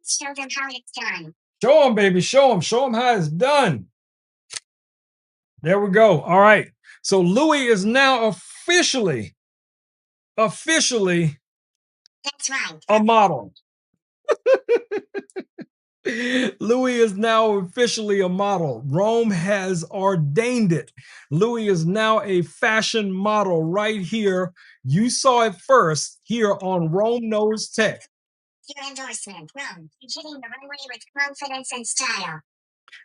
Show them how it's done. Show them, baby. Show them. Show them how it's done. There we go. All right. So Louis is now officially That's right. a model. Louis is now officially a model. Rome has ordained it. Louis is now a fashion model right here. You saw it first here on Rome Knows Tech. Your endorsement, Rome. You're hitting the runway with confidence and style.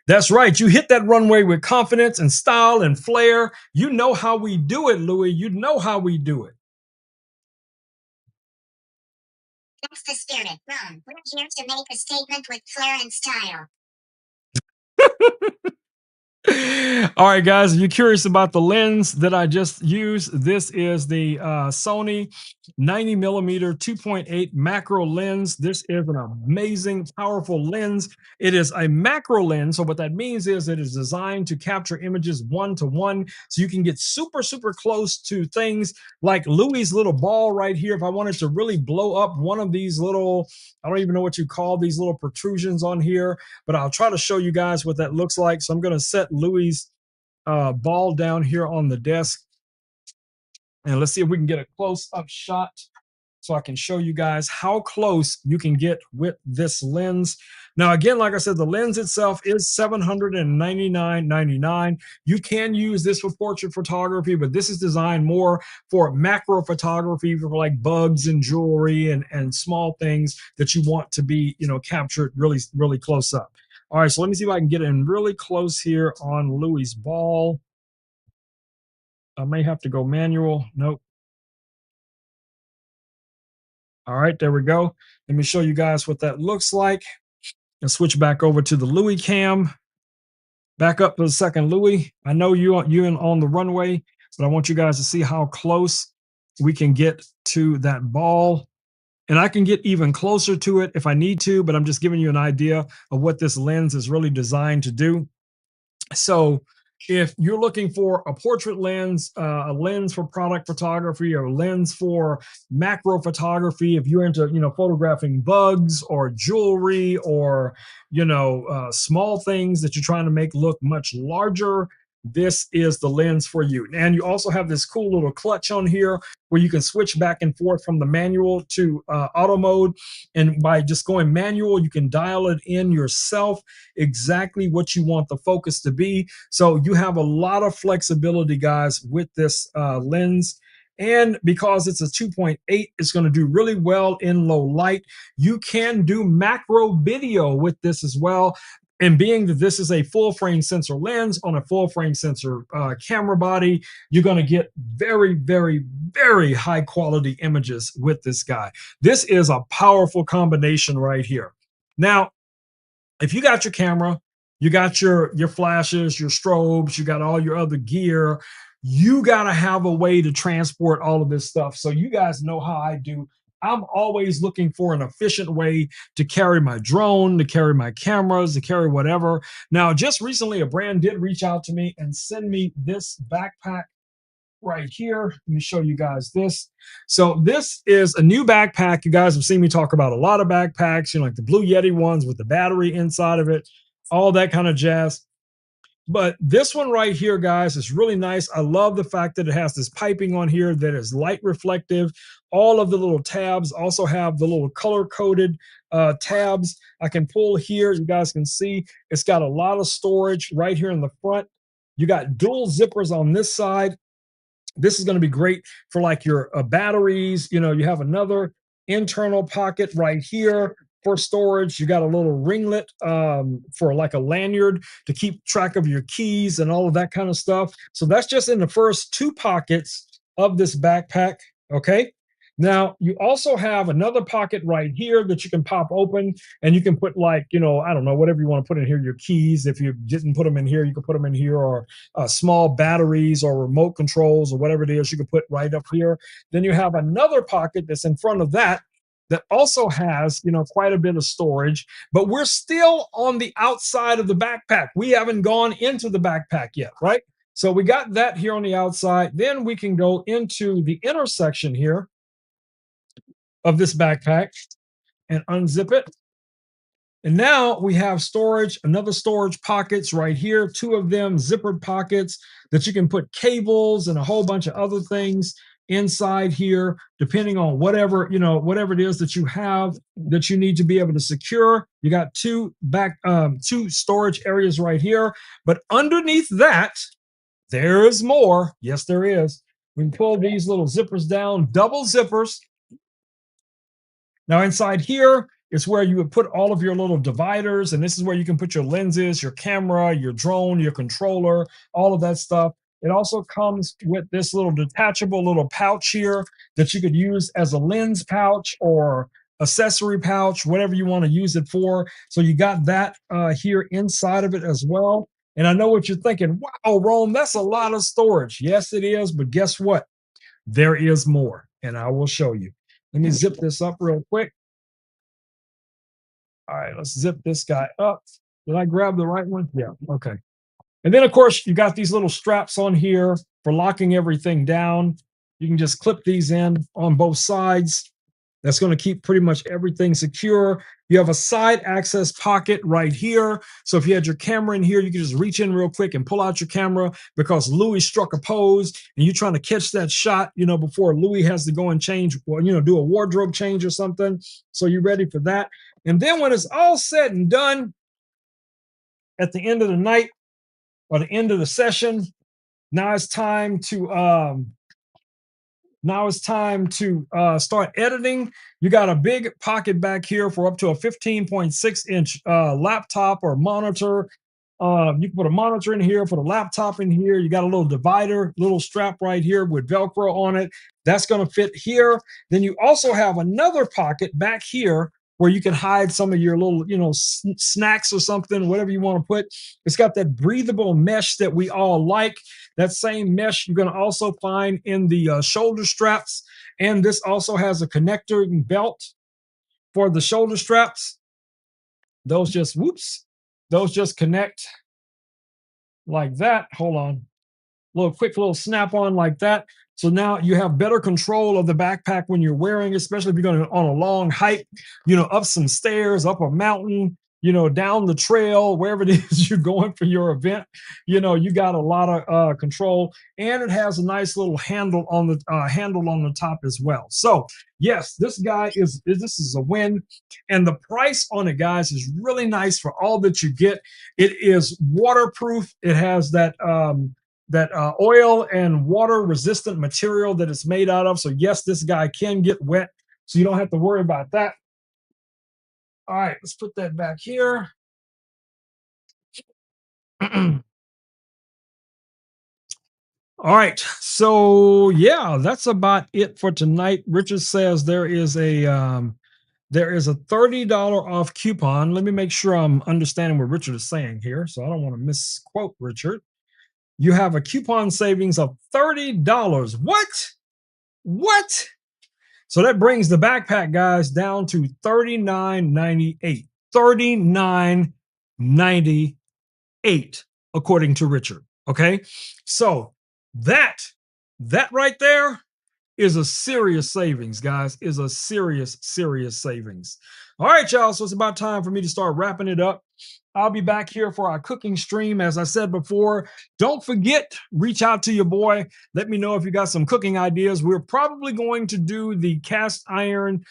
That's right. You hit that runway with confidence and style and flair. You know how we do it, Louis. You know how we do it. That's the spirit, Rome. We're here to make a statement with flair and style. All right, guys, if you're curious about the lens that I just used, this is the Sony 90 millimeter 2.8 macro lens. This is an amazing, powerful lens. It is a macro lens. So what that means is it is designed to capture images 1-to-1. So you can get super, super close to things like Louis's little ball right here. If I wanted to really blow up one of these little, I don't even know what you call these little protrusions on here, but I'll try to show you guys what that looks like. So I'm going to set Louis's ball down here on the desk, and let's see if we can get a close-up shot so I can show you guys how close you can get with this lens. Now, again, like I said, the lens itself is $799.99. You can use this for portrait photography, but this is designed more for macro photography, for like bugs and jewelry and small things that you want to be, captured really, really close up. All right, so let me see if I can get in really close here on Louis's ball. I may have to go manual. Nope. All right, there we go. Let me show you guys what that looks like. And switch back over to the Louis cam. Back up for a second, Louis. I know you're on the runway, but I want you guys to see how close we can get to that ball. And I can get even closer to it if I need to, but I'm just giving you an idea of what this lens is really designed to do. So if you're looking for a portrait lens, a lens for product photography, or a lens for macro photography, if you're into, photographing bugs or jewelry or, small things that you're trying to make look much larger, this is the lens for you. And you also have this cool little clutch on here where you can switch back and forth from the manual to auto mode. And by just going manual, you can dial it in yourself exactly what you want the focus to be. So you have a lot of flexibility, guys, with this lens. And because it's a 2.8, it's going to do really well in low light. You can do macro video with this as well. And being that this is a full frame sensor lens on a full frame sensor camera body, you're going to get very, very, very high quality images with this guy. This is a powerful combination right here. Now, if you got your camera, you got your flashes, your strobes, you got all your other gear, you got to have a way to transport all of this stuff. So you guys know how I do. I'm always looking for an efficient way to carry my drone, to carry my cameras, to carry whatever. Now, just recently, a brand did reach out to me and send me this backpack right here. Let me show you guys this. So this is a new backpack. You guys have seen me talk about a lot of backpacks, like the Blue Yeti ones with the battery inside of it. all that kind of jazz. But this one right here, guys, is really nice. I love the fact that it has this piping on here that is light reflective. All of the little tabs also have the little color coded tabs. I can pull here. You guys can see it's got a lot of storage right here in the front. You got dual zippers on this side. This is going to be great for like your batteries. You know, you have another internal pocket right here for storage. You got a little ringlet for like a lanyard to keep track of your keys and all of that kind of stuff. So that's just in the first two pockets of this backpack. Okay. Now you also have another pocket right here that you can pop open, and you can put like, you know, I don't know, whatever you want to put in here, your keys. If you didn't put them in here, you can put them in here, or small batteries or remote controls or whatever it is you can put right up here. Then you have another pocket that's in front of that that also has, you know, quite a bit of storage, but we're still on the outside of the backpack. We haven't gone into the backpack yet, right? So we got that here on the outside. Then we can go into the intersection here of this backpack and unzip it. And now we have storage, another storage pockets right here, two of them zippered pockets that you can put cables and a whole bunch of other things inside here, depending on whatever, you know, whatever it is that you have that you need to be able to secure. You got two storage areas right here, but underneath that, there is more. Yes, there is. We can pull these little zippers down, double zippers. Now inside here is where you would put all of your little dividers, and this is where you can put your lenses, your camera, your drone, your controller, all of that stuff. It also comes with this little detachable little pouch here that you could use as a lens pouch or accessory pouch, whatever you want to use it for. So you got that here inside of it as well. And I know what you're thinking. Wow, Rome, that's a lot of storage. Yes, it is. But guess what? There is more, and I will show you. Let me zip this up real quick. All right, let's zip this guy up. Did I grab the right one? Yeah, okay. And then, of course, you got these little straps on here for locking everything down. You can just clip these in on both sides. That's going to keep pretty much everything secure. You have a side access pocket right here. So if you had your camera in here, you can just reach in real quick and pull out your camera because Louis struck a pose and you're trying to catch that shot, you know, before Louis has to go and change, or, you know, do a wardrobe change or something. So you're ready for that. And then when it's all said and done at the end of the night or the end of the session, now it's time to start editing. You got a big pocket back here for up to a 15.6-inch laptop or monitor. You can put a monitor in here, put a laptop in here. You got a little divider, little strap right here with Velcro on it. That's going to fit here. Then you also have another pocket back here where you can hide some of your little, you know, snacks or something, whatever you want to put. It's got that breathable mesh that we all like. That same mesh you're going to also find in the shoulder straps. And this also has a connector and belt for the shoulder straps. Those just, whoops, those just connect like that. Hold on. Little quick little snap on like that. So now you have better control of the backpack when you're wearing, especially if you're going on a long hike, you know, up some stairs, up a mountain, you know, down the trail, wherever it is you're going for your event. You know, you got a lot of control, and it has a nice little handle on the top as well. So yes, this is a win, and the price on it, guys, is really nice for all that you get. It is waterproof. It has that oil and water resistant material that it's made out of. So yes, this guy can get wet, so you don't have to worry about that. All right, let's put that back here. All right, so yeah, that's about it for tonight. Richard says there is a $30 off coupon. Let me make sure I'm understanding what Richard is saying here, so I don't want to misquote Richard. You have a coupon savings of $30. What? What? So that brings the backpack, guys, down to $39.98. $39.98, according to Richard. Okay. So that right there is a serious savings, guys. Is a serious savings. All right, y'all. So it's about time for me to start wrapping it up. I'll be back here for our cooking stream. As I said before, don't forget, reach out to your boy. Let me know if you got some cooking ideas. We're probably going to do the cast iron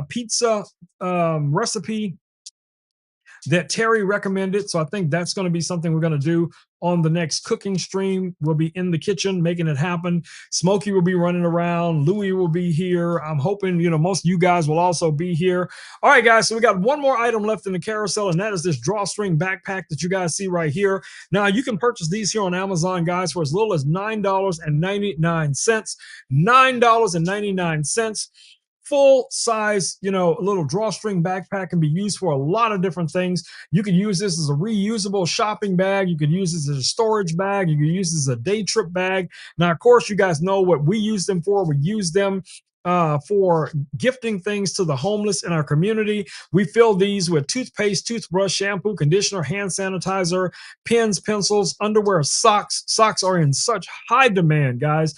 pizza recipe that Terry recommended. So I think that's going to be something we're going to do on the next cooking stream. We'll be in the kitchen making it happen. Smokey will be running around. Louie will be here. I'm hoping, most of you guys will also be here. All right, guys. So we got one more item left in the carousel, and that is this drawstring backpack that you guys see right here. Now, you can purchase these here on Amazon, guys, for as little as $9.99. $9.99. Full size, a little drawstring backpack can be used for a lot of different things. You could use this as a reusable shopping bag. You could use this as a storage bag. You could use this as a day trip bag. Now, of course, you guys know what we use them for. We use them for gifting things to the homeless in our community. We fill these with toothpaste, toothbrush, shampoo, conditioner, hand sanitizer, pens, pencils, underwear, socks. Socks are in such high demand, guys.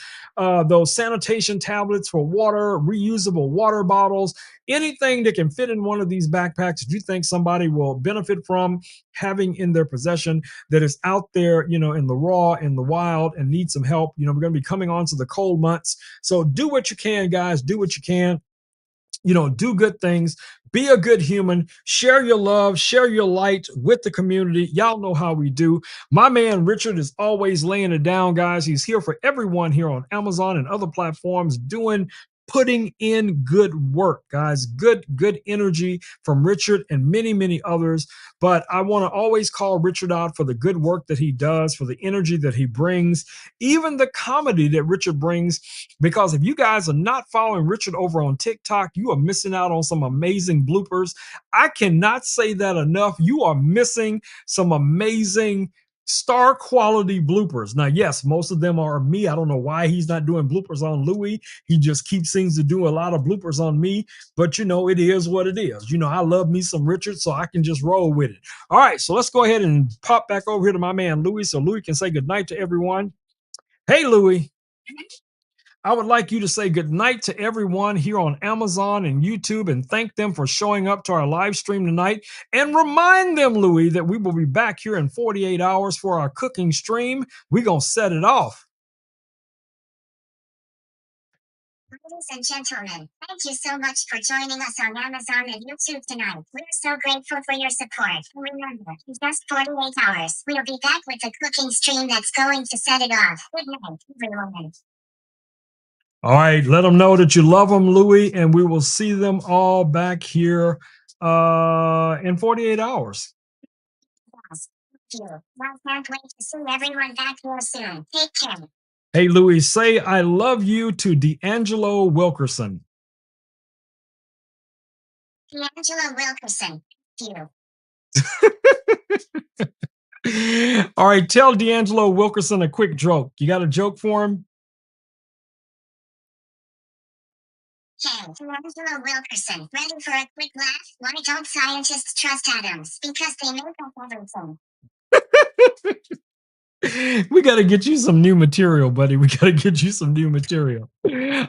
Those sanitation tablets for water, reusable water bottles, anything that can fit in one of these backpacks that you think somebody will benefit from having in their possession that is out there, in the raw, in the wild, and need some help. We're going to be coming on to the cold months. So do what you can, guys. Do what you can. Do good things, be a good human, share your love, share your light with the community. Y'all know how we do. My man Richard is always laying it down, guys. He's here for everyone here on Amazon and other platforms putting in good work, guys. Good energy from Richard and many, many others. But I want to always call Richard out for the good work that he does, for the energy that he brings, even the comedy that Richard brings. Because if you guys are not following Richard over on TikTok, you are missing out on some amazing bloopers. I cannot say that enough. You are missing some amazing star quality bloopers. Now, yes, most of them are me. I don't know why he's not doing bloopers on Louis. He just seems to do a lot of bloopers on me, but it is what it is. I love me some Richard, so I can just roll with it. All right, so let's go ahead and pop back over here to my man Louis, so Louis can say goodnight to everyone. Hey, Louis. I would like you to say goodnight to everyone here on Amazon and YouTube and thank them for showing up to our live stream tonight. And remind them, Louis, that we will be back here in 48 hours for our cooking stream. We're going to set it off. Ladies and gentlemen, thank you so much for joining us on Amazon and YouTube tonight. We're so grateful for your support. And remember, in just 48 hours, we'll be back with a cooking stream that's going to set it off. Good night, everyone. All right, let them know that you love them, Louis, and we will see them all back here in 48 hours. Yes, thank you. I can't wait to see everyone back here soon. Take care. Hey, Louis, say I love you to D'Angelo Wilkerson. D'Angelo Wilkerson, thank you. All right, tell D'Angelo Wilkerson a quick joke. You got a joke for him? Hey, D'Angelo Wilkerson, ready for a quick laugh? Why don't scientists trust atoms? Because they make up everything. We got to get you some new material, buddy. We got to get you some new material.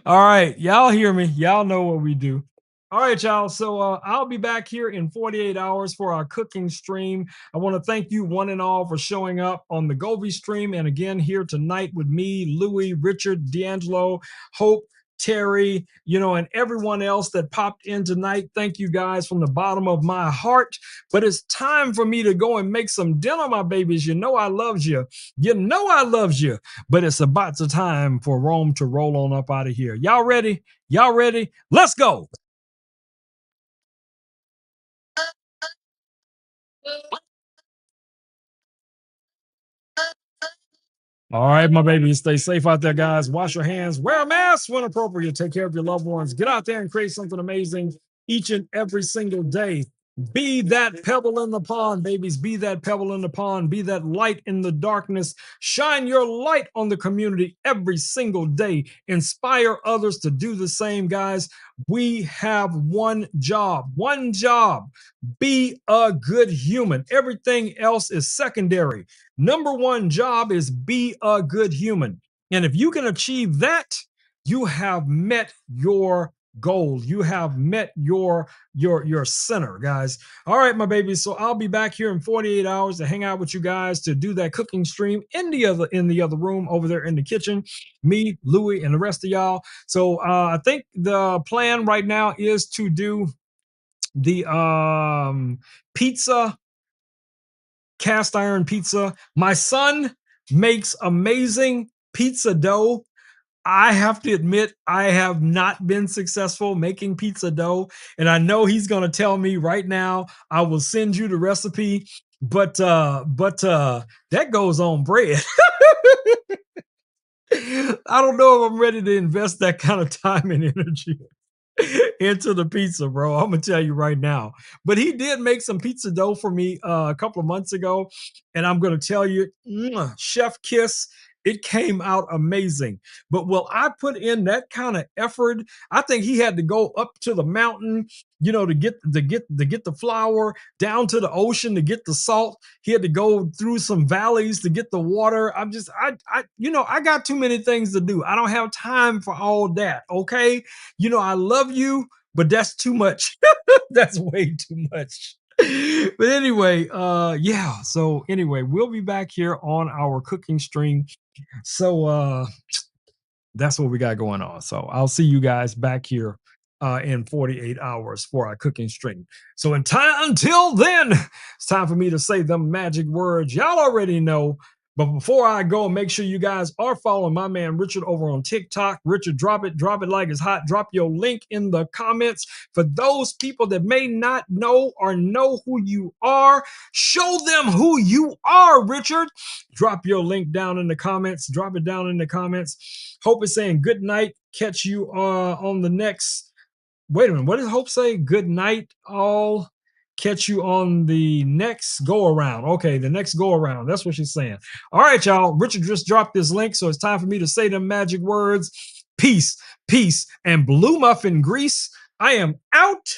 All right. Y'all hear me. Y'all know what we do. All right, y'all. So I'll be back here in 48 hours for our cooking stream. I want to thank you one and all for showing up on the Govi stream. And again, here tonight with me, Louis, Richard, D'Angelo, Hope, Terry, and everyone else that popped in tonight. Thank you guys from the bottom of my heart. But it's time for me to go and make some dinner, my babies. You know I loves you. You know I loves you. But it's about the time for Rome to roll on up out of here. Y'all ready? Y'all ready? Let's go. All right, my babies, stay safe out there, guys. Wash your hands, wear a mask when appropriate, take care of your loved ones. Get out there and create something amazing each and every single day. Be that pebble in the pond, babies. Be that pebble in the pond. Be that light in the darkness. Shine your light on the community every single day. Inspire others to do the same, guys. We have one job. One job. Be a good human. Everything else is secondary. Number one job is be a good human. And if you can achieve that, you have met your goal. You have met your center, guys. All right, my babies. So I'll be back here in 48 hours to hang out with you guys to do that cooking stream in the other room over there in the kitchen. Me, Louie, and the rest of y'all. So I think the plan right now is to do the pizza, cast iron pizza. My son makes amazing pizza dough. I have to admit, I have not been successful making pizza dough, and I know he's going to tell me right now. I will send you the recipe, but that goes on bread. I don't know if I'm ready to invest that kind of time and energy into the pizza, bro. I'm gonna tell you right now. But he did make some pizza dough for me a couple of months ago, and I'm gonna tell you, chef kiss. It came out amazing. But will I put in that kind of effort? I think he had to go up to the mountain, to get the flour, down to the ocean to get the salt. He had to go through some valleys to get the water. I got too many things to do. I don't have time for all that. Okay, I love you, but that's too much. That's way too much. But anyway, yeah. So anyway, we'll be back here on our cooking stream. So that's what we got going on. So I'll see you guys back here in 48 hours for our cooking stream. So until then, it's time for me to say the magic words. Y'all already know. But before I go, make sure you guys are following my man Richard over on TikTok. Richard, drop it like it's hot. Drop your link in the comments. For those people that may not know or know who you are, show them who you are, Richard. Drop your link down in the comments. Drop it down in the comments. Hope is saying good night. Catch you on the next. Wait a minute. What does Hope say? Good night, all. Catch you on the next go around. Okay, the next go around. That's what she's saying. All right, y'all. Richard just dropped this link, so it's time for me to say the magic words. Peace, peace, and blue muffin grease. I am out.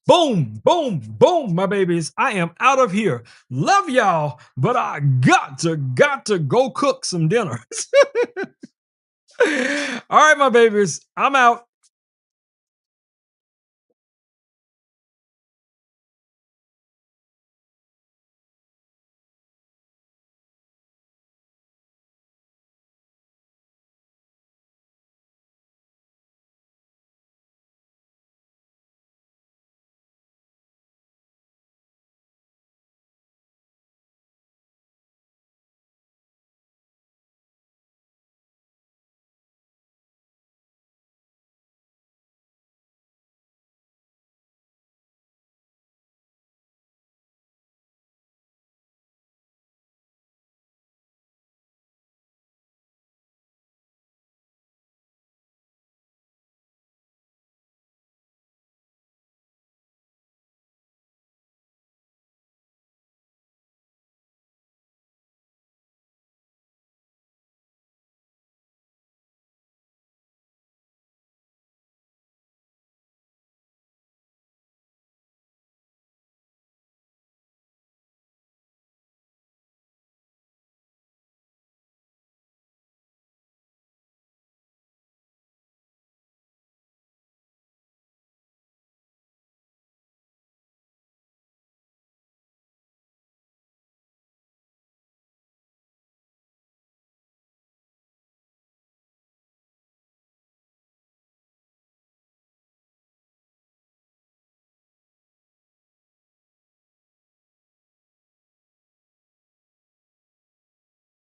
Boom, boom, boom, my babies. I am out of here. Love y'all, but I got to go cook some dinner. All right, my babies. I'm out.